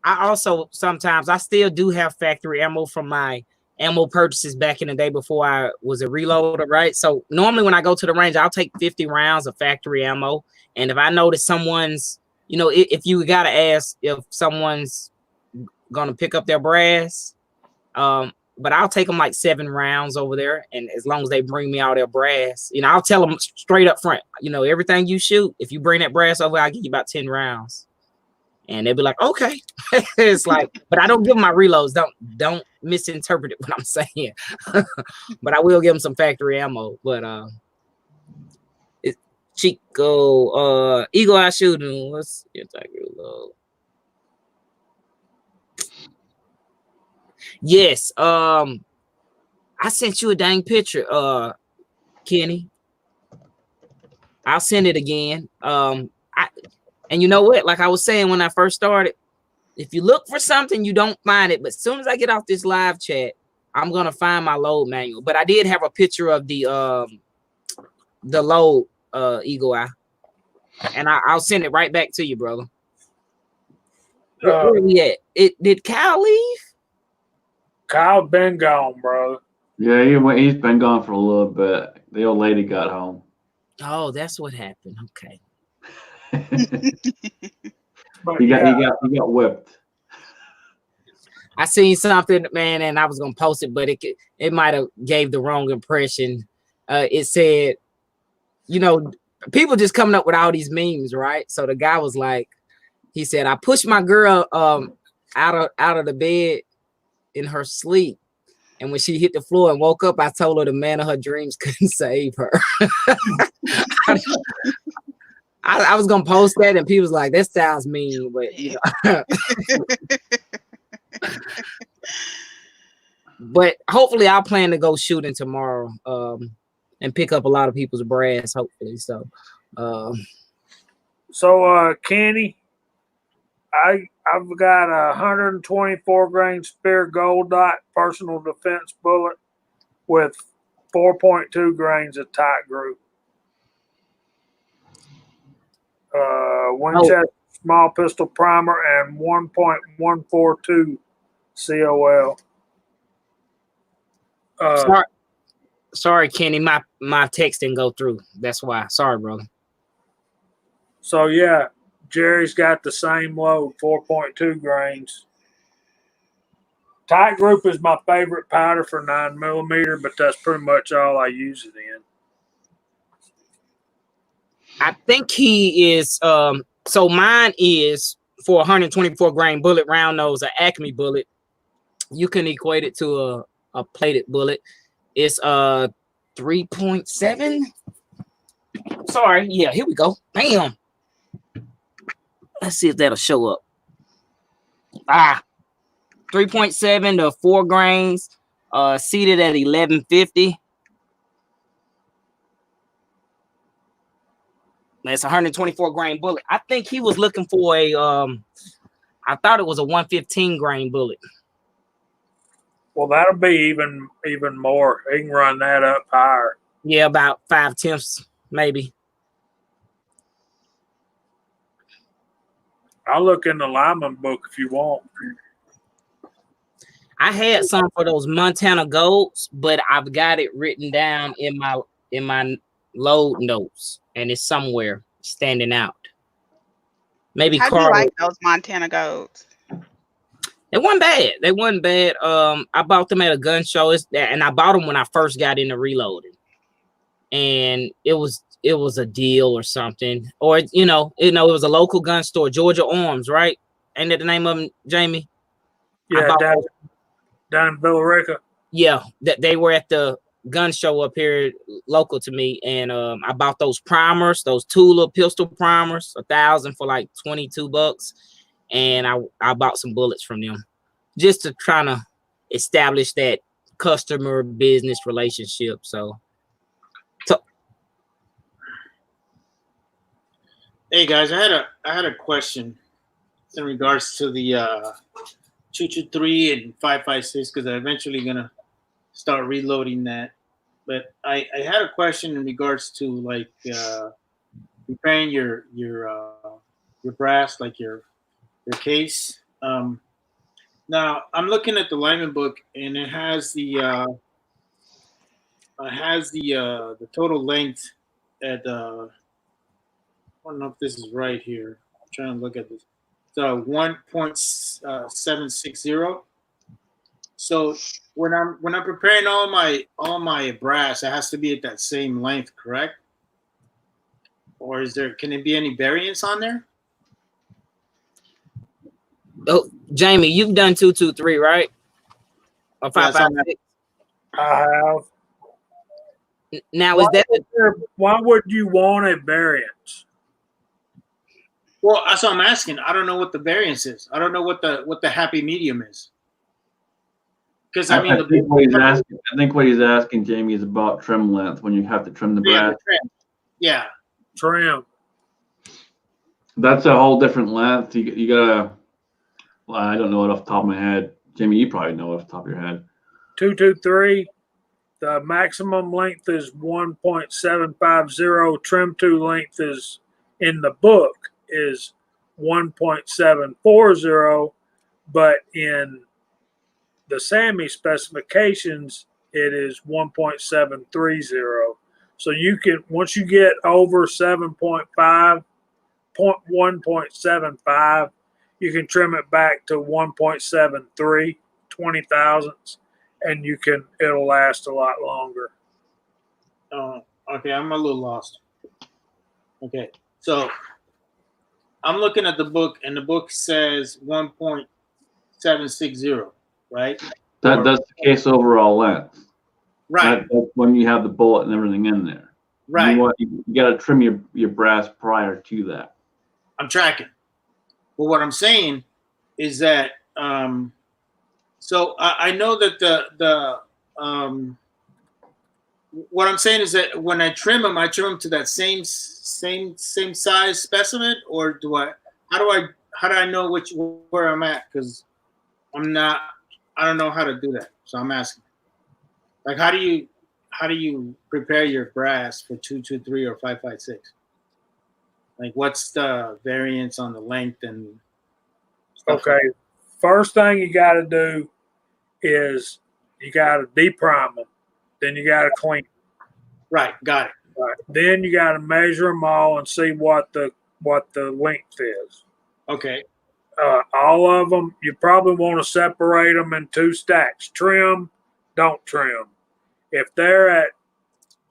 I also sometimes I still do have factory ammo from my ammo purchases back in the day before I was a reloader, right? So normally when I go to the range, I'll take 50 rounds of factory ammo, and if I notice someone's, if you gotta ask if someone's gonna pick up their brass, but I'll take them like 7 rounds over there, and as long as they bring me all their brass, I'll tell them straight up front, everything you shoot, if you bring that brass over, I'll give you about 10 rounds, and they'll be like, okay. It's like, but I don't give them my reloads. Don't misinterpret it what I'm saying. But I will give them some factory ammo. But it's Chico, Eagle Eye Shooting. What's your type reload? Yes. I sent you a dang picture, Kenny. I'll send it again. And you know what? Like I was saying when I first started, if you look for something, you don't find it. But as soon as I get off this live chat, I'm gonna find my load manual. But I did have a picture of the load Eagle Eye, and I'll send it right back to you, brother. Where we at? Did Kyle leave? Kyle been gone, bro. Yeah, he's been gone for a little bit. The old lady got home. Oh, that's what happened. Okay. He got whipped. I seen something, man, and I was gonna post it, but it might have gave the wrong impression. It said, people just coming up with all these memes, right? So the guy was like, he said, I pushed my girl out of the bed in her sleep, and when she hit the floor and woke up, I told her the man of her dreams couldn't save her. I was gonna post that, and people was like, "That sounds mean," but but hopefully, I'll plan to go shooting tomorrow, and pick up a lot of people's brass. Hopefully, so. Kenny, I've got a 124 grain Spear Gold Dot personal defense bullet with 4.2 grains of tight group. Winchester small pistol primer and 1.142 COL. Sorry, Kenny, my text didn't go through. That's why. Sorry, brother. So yeah, Jerry's got the same load, 4.2 grains. Tight group is my favorite powder for 9mm, but that's pretty much all I use it in. I think he is. So mine is for 124 grain bullet, round nose, an Acme bullet. You can equate it to a plated bullet. It's 3.7. Sorry, yeah, here we go. Bam. Let's see if that'll show up. 3.7 to 4 grains, seated at 1150. That's 124 grain bullet. I think he was looking for a I thought it was a 115 grain bullet. Well, that'll be even more. He can run that up higher. Yeah, about 5/10 maybe. I'll look in the lineman book if you want. I had some for those Montana Golds, but I've got it written down in my load notes, and it's somewhere standing out. Maybe How do you like those Montana Golds? They wasn't bad. They wasn't bad. I bought them at a gun show. And I bought them when I first got into reloading, and it was a deal or something, or it was a local gun store, Georgia Arms, right? Ain't that the name of them, Jamie? Yeah, down in Villarica. Yeah, that they were at the gun show up here local to me, and I bought those primers, those Tula pistol primers, 1,000 for like $22, and I bought some bullets from them just to try to establish that customer business relationship. So hey guys, I had a question in regards to the 223 and 5.56 because I'm eventually gonna start reloading that. But I had a question in regards to like preparing your brass, like your case. Now I'm looking at the lineman book, and it has the total length at I don't know if this is right here. I'm trying to look at this. So 1.760. So when I'm preparing all my brass, it has to be at that same length, correct? Or can it be any variance on there? Oh, Jamie, you've done 223, right? Or 5.56? I have. Now why would you want a variance? Well, that's what I'm asking. I don't know what the variance is. I don't know what the happy medium is. Because I think what he's asking, Jamie, is about trim length when you have to trim the brass. Yeah, trim. That's a whole different length. You gotta. Well, I don't know it off the top of my head. Jamie, you probably know it off the top of your head. 223. The maximum length is 1.750. Trim to length is in the book is 1.740, but in the SAMI specifications it is 1.730. So you can, once you get over 1.75, you can trim it back to 1.73, 20 thousandths, and it'll last a lot longer. Okay, I'm a little lost. Okay, so I'm looking at the book, and the book says 1.760, right? That's the case overall length. Right. That's when you have the bullet and everything in there. Right. You got to trim your brass prior to that. I'm tracking. But what I'm saying is that so I know that what I'm saying is that when I trim them to that same size specimen, or how do I know where I'm at? Because I don't know how to do that. So I'm asking, like, how do you prepare your brass for 223 or 5.56? Like, what's the variance on the length and stuff? Okay, first thing you got to do is you got to deprime them. Then you got to clean them. Right, got it. Right. Then you got to measure them all and see what the length is. Okay. All of them, you probably want to separate them in 2 stacks. Trim, don't trim. If they're at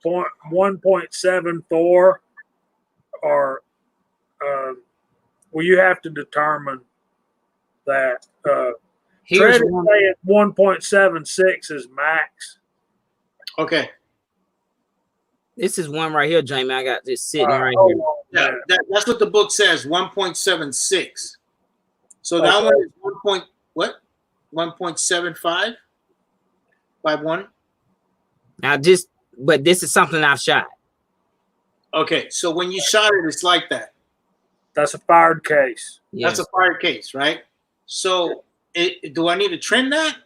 1.74 or you have to determine that. Tread say at 1.76 is max. Okay. This is one right here, Jamie. I got this sitting right here. Yeah, that's what the book says, 1.76. So that one is 1. What? 1.75 by 1. Now, but this is something I've shot. Okay, so when you shot it, it's like that. That's a fired case. Yes. That's a fired case, right? So, do I need to trim that?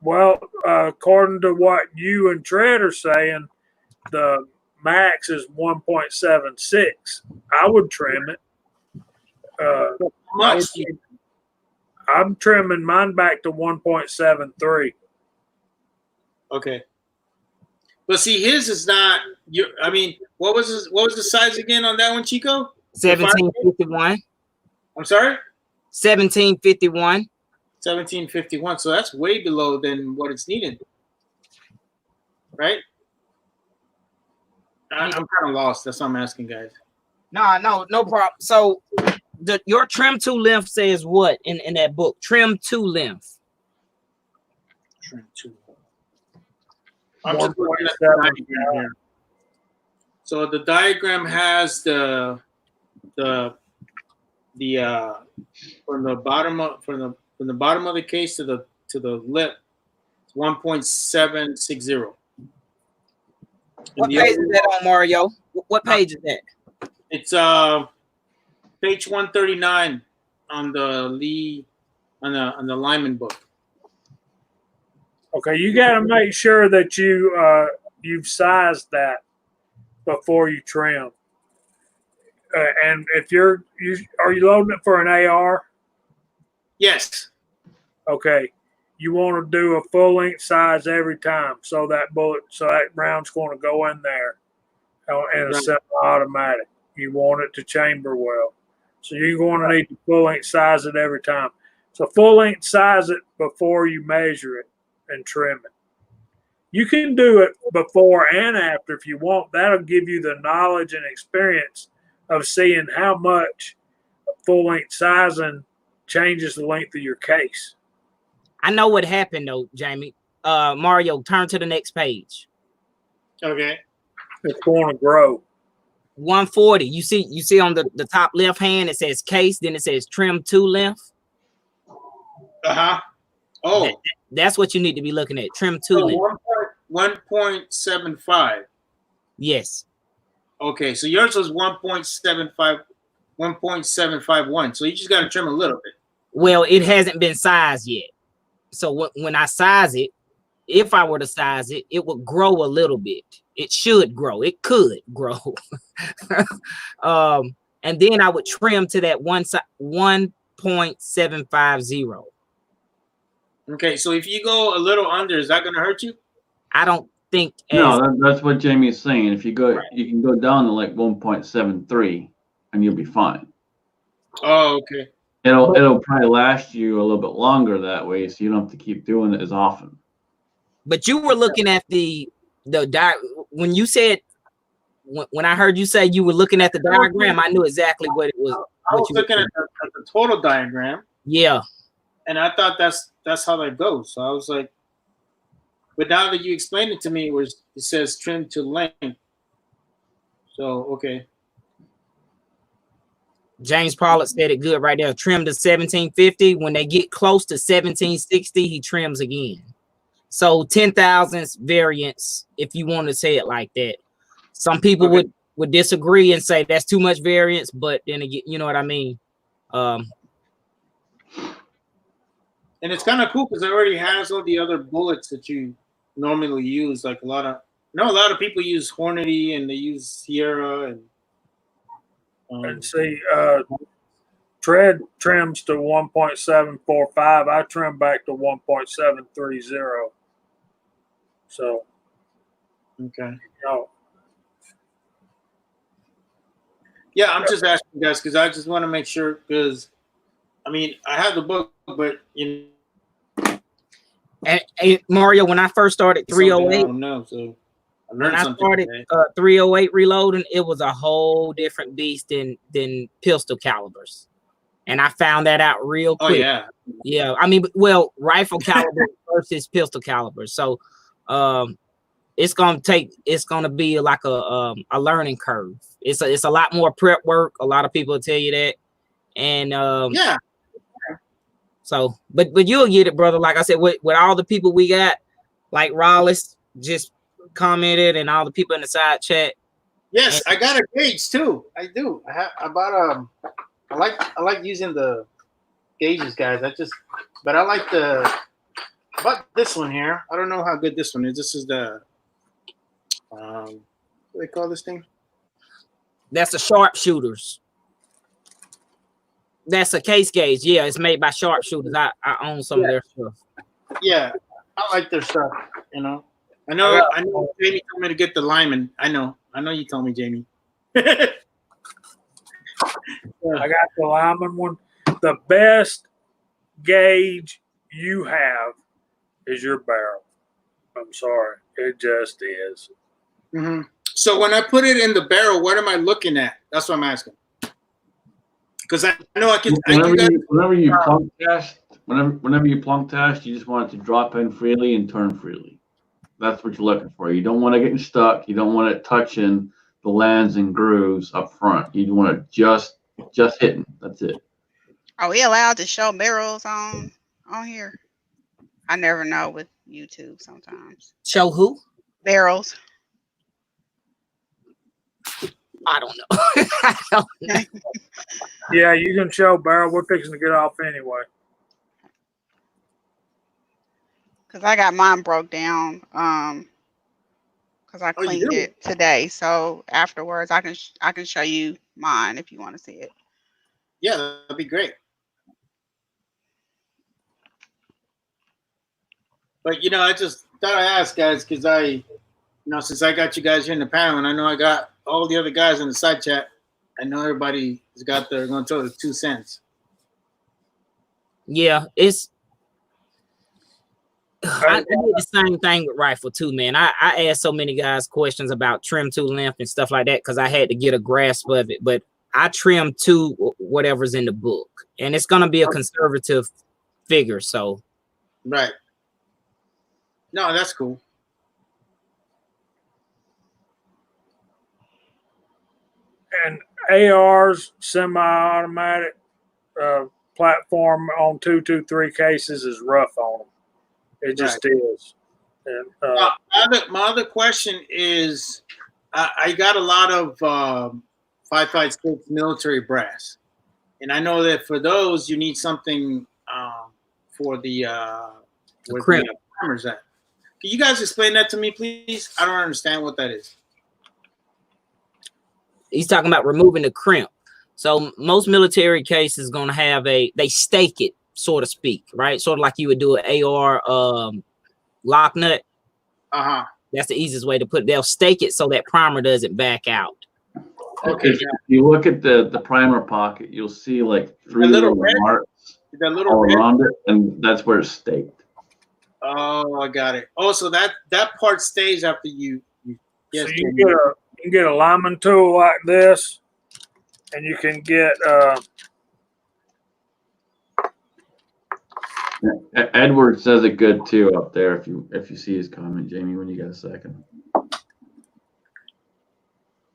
Well, according to what you and Tread are saying, the max is 1.76. I would trim it. How much? I'm trimming mine back to 1.73. Okay. But see, his is not. I mean, what was the size again on that one, Chico? 1751. I'm sorry. 1751. 1751. So that's way below than what it's needed, right? I'm kind of lost. That's what I'm asking, guys. No problem. So your trim to length says what in that book? Trim to length. Trim to. I'm just looking at the diagram here. So the diagram has the from the bottom of the bottom of the case to the lip, it's 1.760. What page is that on, Mario? What page is that? It's page 139 on the Lyman book. Okay, you got to make sure that you've sized that before you trim. And if are you loading it for an AR? Yes. Okay, you want to do a full length size every time, so that round's going to go in there in a semi-automatic. You want it to chamber well, so you're going to need to full length size it every time. So full length size it before you measure it and trim it. You can do it before and after if you want. That'll give you the knowledge and experience of seeing how much full length sizing changes the length of your case. I know what happened though, Jamie. Mario, turn to the next page. Okay. It's going to grow. 140. You see on the top left hand it says case, then it says trim to length. Uh-huh. Oh. That's what you need to be looking at. Trim to length. 1.75. Yes. Okay, so yours was 1.751. So you just got to trim a little bit. Well, it hasn't been sized yet. So when I size it, if I were to size it, it would grow a little bit. It should grow. It could grow. And then I would trim to that 1.750. Okay, so if you go a little under, is that going to hurt you? I don't think. No, that's what Jamie's saying. If you go, you can go down to like 1.73, and you'll be fine. Oh, okay. It'll probably last you a little bit longer that way, so you don't have to keep doing it as often. But you were looking at when you said when I heard you say you were looking at the diagram, I knew exactly what it was. I was looking at the total diagram. Yeah. And I thought that's how that goes. So I was like, but now that you explained it to me, it says trim to length. So okay. James Pollock said it good right there. Trim to 1750. When they get close to 1760, he trims again. So 10,000 variance, if you want to say it like that. Some people would disagree and say that's too much variance, but then again, you know what I mean. And it's kind of cool because it already has all the other bullets that you normally use. Like a lot of people use Hornady and they use Sierra and see, Tread trims to 1.745. I trim back to 1.730. So, okay. No. Yeah, I'm just asking guys because I just want to make sure because, I mean, I have the book, but you know. And Mario, when I first started 308, I don't know, so I learned something. When I started 308 reloading, it was a whole different beast than pistol calibers, and I found that out real quick. Oh yeah, yeah. I mean, well, rifle caliber versus pistol caliber. So, it's gonna be like a learning curve. It's a lot more prep work. A lot of people will tell you that, and yeah. So, but you'll get it, brother. Like I said, with all the people we got, like Rollis just commented, and all the people in the side chat. Yes, I got a gauge too. I do. I bought I like using the gauges, guys. But I like bought this one here. I don't know how good this one is. This is the what do they call this thing? That's the sharpshooters. That's a case gauge. Yeah, it's made by sharpshooters. I own some of their stuff. Yeah, I like their stuff. You know, I know. Jamie told me to get the Lyman. I know you told me, Jamie. I got the Lyman one. The best gauge you have is your barrel. I'm sorry, it just is. Mm-hmm. So when I put it in the barrel, what am I looking at? That's what I'm asking. Because I know I can. Whenever you plunk test, you just want it to drop in freely and turn freely. That's what you're looking for. You don't want it getting stuck. You don't want it touching the lands and grooves up front. You want it just hitting. That's it. Are we allowed to show barrels on here? I never know with YouTube sometimes. Show who? Barrels. I don't know. I don't know. Yeah, you can show barrel. We're fixing to get off anyway. Because I got mine broke down. Because I cleaned it today. So afterwards, I can show you mine if you want to see it. Yeah, that'd be great. But I just thought I asked, guys, because since I got you guys here in the panel, and I know I got all the other guys in the side chat, I know everybody has got their going to throw the 2 cents. Yeah, I did the same thing with rifle too, man. I asked so many guys questions about trim to length and stuff like that because I had to get a grasp of it. But I trim to whatever's in the book, and it's gonna be a conservative figure. So, right. No, that's cool. And AR's semi-automatic platform on 223 cases is rough on them. It just is. And, my other question is, I got a lot of 5.56 military brass, and I know that for those you need something for the crimp. The primers at. Can you guys explain that to me, please? I don't understand what that is. He's talking about removing the crimp. So most military cases going to have they stake it, so to speak, right? Sort of like you would do an AR lock nut. That's the easiest way to put it. They'll stake it so that primer doesn't back out. Okay. If you look at the primer pocket, you'll see like 3 little marks all around it, and that's where it's staked. Oh, I got it. Oh, so that part stays after you. Yes, so you can get a lineman tool like this, and you can get Edward says it good too up there. If you see his comment, Jamie, when you get a second.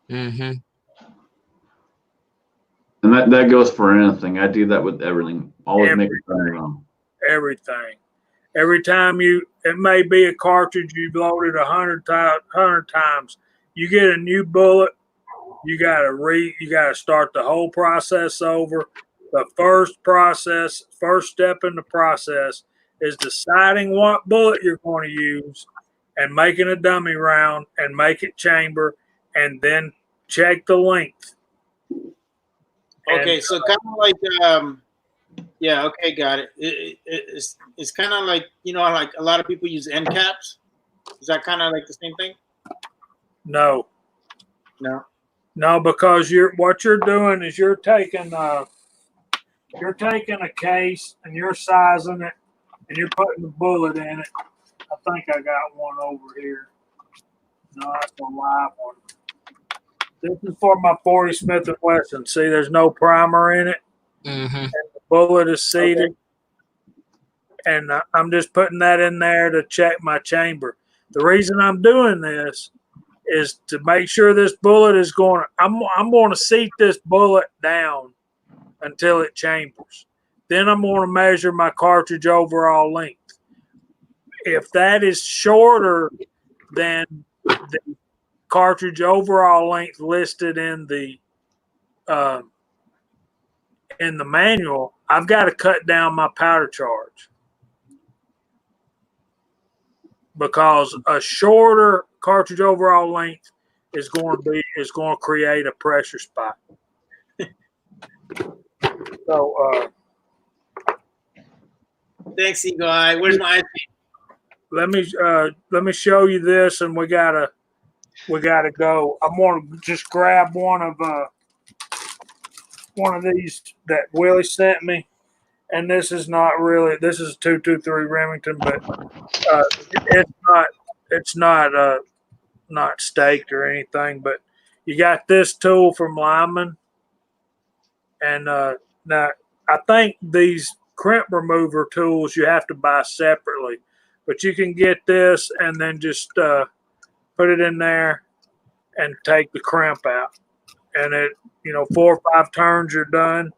Mm-hmm. And that goes for anything. I do that with everything. Always make it turn around. Everything. Every time it may be a cartridge you've loaded 100 times. You get a new bullet, you gotta start the whole process over. The first step in the process is deciding what bullet you're going to use and making a dummy round and make it chamber and then check the length. Okay, so kind of like yeah, okay, got it. It's kind of like, like a lot of people use end caps. Is that kind of like the same thing? No, because what you're doing is you're taking a case and you're sizing it and you're putting the bullet in it. I think I got one over here. No, that's a live one. This is for my 40 Smith & Wesson. See, there's no primer in it. Mm-hmm. And the bullet is seated. Okay. And I'm just putting that in there to check my chamber. The reason I'm doing this is to make sure this bullet is I'm going to seat this bullet down until it chambers. Then I'm going to measure my cartridge overall length. If that is shorter than the cartridge overall length listed in the manual, I've got to cut down my powder charge, because a shorter cartridge overall length is going to create a pressure spike. So Thanks, Eagle Eye. Where's my ice cream? let me show you this, and we gotta go. I'm gonna just grab one of these that Willie sent me, and this is not really, this is 223 Remington, but it's not staked or anything. But you got this tool from Lyman, and now I think these crimp remover tools you have to buy separately, but you can get this and then just put it in there and take the crimp out, and it, 4 or 5 turns, you're done.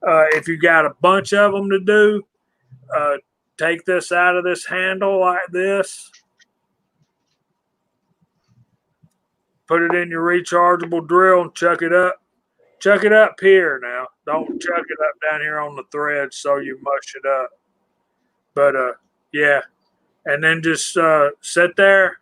If you got a bunch of them to do, take this out of this handle like this, put it in your rechargeable drill, and chuck it up. Chuck it up here now. Don't chuck it up down here on the thread so you mush it up. But yeah, and then just sit there.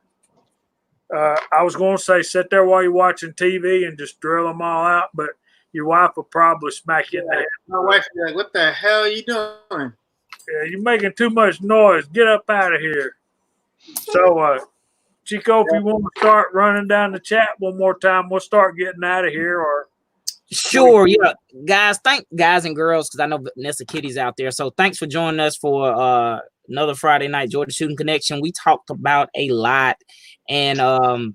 I was going to say sit there while you're watching TV and just drill them all out, but your wife will probably smack you in the head. My wife be like, "What the hell are you doing?" Yeah, you're making too much noise. Get up out of here. So, Chico, if you want to start running down the chat one more time, we'll start getting out of here. Or sure, yeah, guys. Thank guys and girls, because I know Vanessa Kitty's out there. So thanks for joining us for another Friday night Georgia Shooting Connection. We talked about a lot, and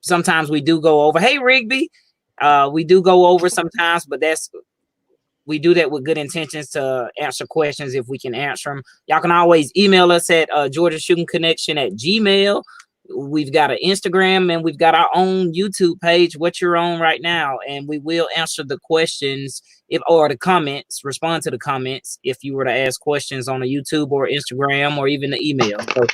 sometimes we do go over. Hey, Rigby, we do go over sometimes, but we do that with good intentions to answer questions if we can answer them. Y'all can always email us at georgiashootingconnection@gmail.com. We've got an Instagram, and we've got our own YouTube page, what you're on right now, and we will answer the questions or the comments, respond to the comments if you were to ask questions on a YouTube or Instagram or even the email. So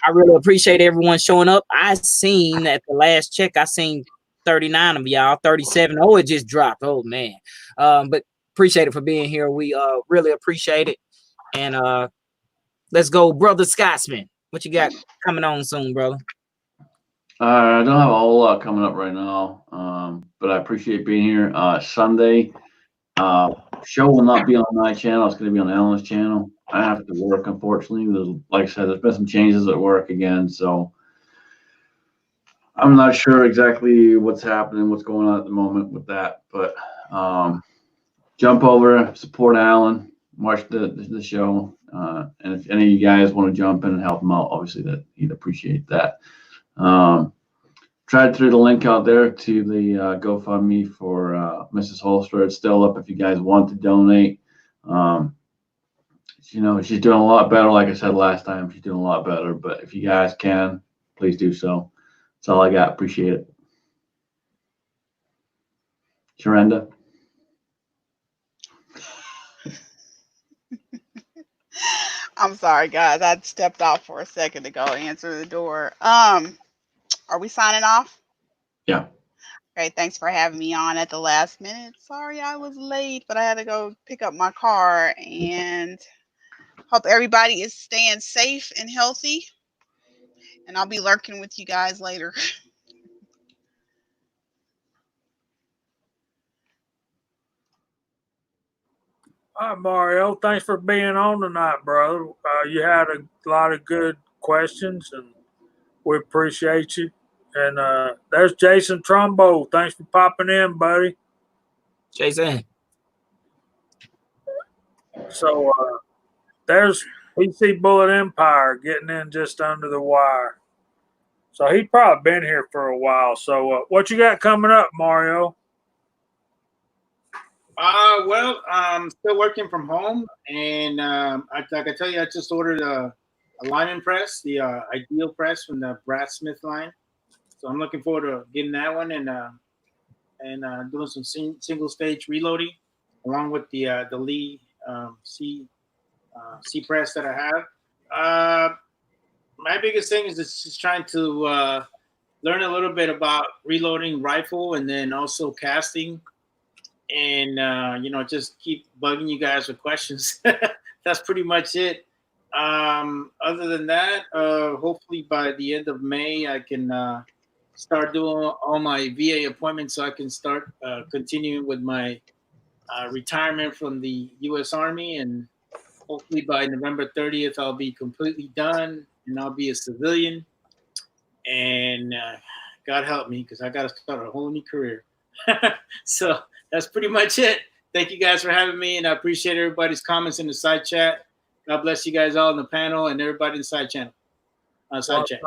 I really appreciate everyone showing up. I seen at the last check, I seen 39 of y'all, 37. Oh, it just dropped. Oh man. But appreciate it for being here. We really appreciate it. And let's go, Brother Scotsman. What you got coming on soon, brother? I don't have a whole lot coming up right now, but I appreciate being here. Sunday, show will not be on my channel. It's going to be on Alan's channel. I have to work, unfortunately. Like I said, there's been some changes at work again, so I'm not sure exactly what's happening, what's going on at the moment with that. But jump over, support Alan, watch the show, and if any of you guys want to jump in and help him out, obviously that he'd appreciate that. Tried to throw the link out there to the GoFundMe for Mrs. Holster. It's still up if you guys want to donate. She's doing a lot better. Like I said last time, she's doing a lot better. But if you guys can, please do so. That's all I got. Appreciate it. Sharenda. I'm sorry, guys. I stepped off for a second to go answer the door. Are we signing off? Yeah. Okay, thanks for having me on at the last minute. Sorry I was late, but I had to go pick up my car, and hope everybody is staying safe and healthy. And I'll be lurking with you guys later. all right, Mario, thanks for being on tonight, brother. You had a lot of good questions, and we appreciate you. And there's Jason Trumbo. Thanks for popping in, buddy. Jason. So there's PC Bullet Empire getting in just under the wire. So he's probably been here for a while. So what you got coming up, Mario? Well, I'm still working from home, and like I tell you, I just ordered a lining press, the Ideal press from the Brad Smith line. So I'm looking forward to getting that one and doing some single stage reloading, along with the Lee C press that I have. My biggest thing is just trying to learn a little bit about reloading rifle and then also casting, and just keep bugging you guys with questions. That's pretty much it. Other than that, hopefully by the end of May, I can start doing all my VA appointments so I can start continuing with my retirement from the U.S. Army. And hopefully by November 30th, I'll be completely done and I'll be a civilian. And God help me, because I got to start a whole new career. So that's pretty much it. Thank you guys for having me, and I appreciate everybody's comments in the side chat. God bless you guys all in the panel and everybody in the side channel. Chat.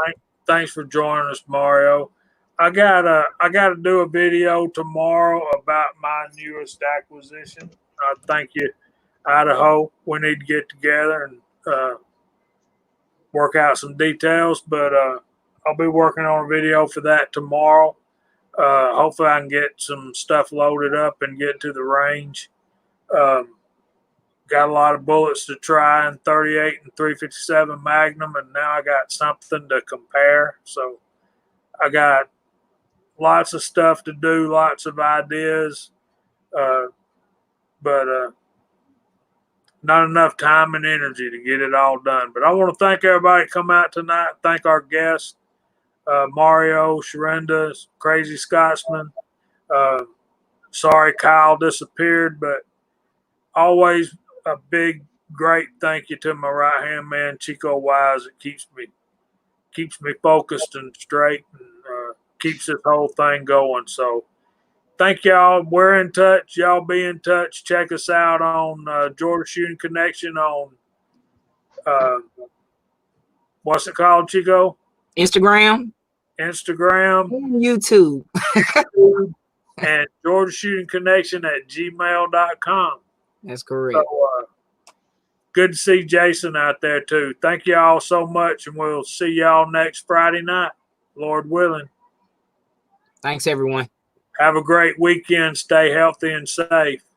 Thanks for joining us, Mario. I gotta do a video tomorrow about my newest acquisition. Thank you, Idaho. We need to get together and work out some details, but I'll be working on a video for that tomorrow. Hopefully I can get some stuff loaded up and get to the range. Got a lot of bullets to try in 38 and 357 Magnum, and now I got something to compare. So I got lots of stuff to do, lots of ideas, but not enough time and energy to get it all done. But I want to thank everybody come out tonight. Thank our guests, Mario, Sharonda, Crazy Scotsman. Sorry Kyle disappeared, but always a big, great thank you to my right-hand man, Chico Wise. It keeps me focused and straight, and keeps this whole thing going. So thank y'all. We're in touch. Y'all be in touch. Check us out on Georgia Shooting Connection on what's it called, Chico? Instagram, and YouTube. And Georgia Shooting Connection at gmail.com. That's correct. So, good to see Jason out there too. Thank y'all so much, and we'll see y'all next Friday night, Lord willing. Thanks, everyone. Have a great weekend. Stay healthy and safe.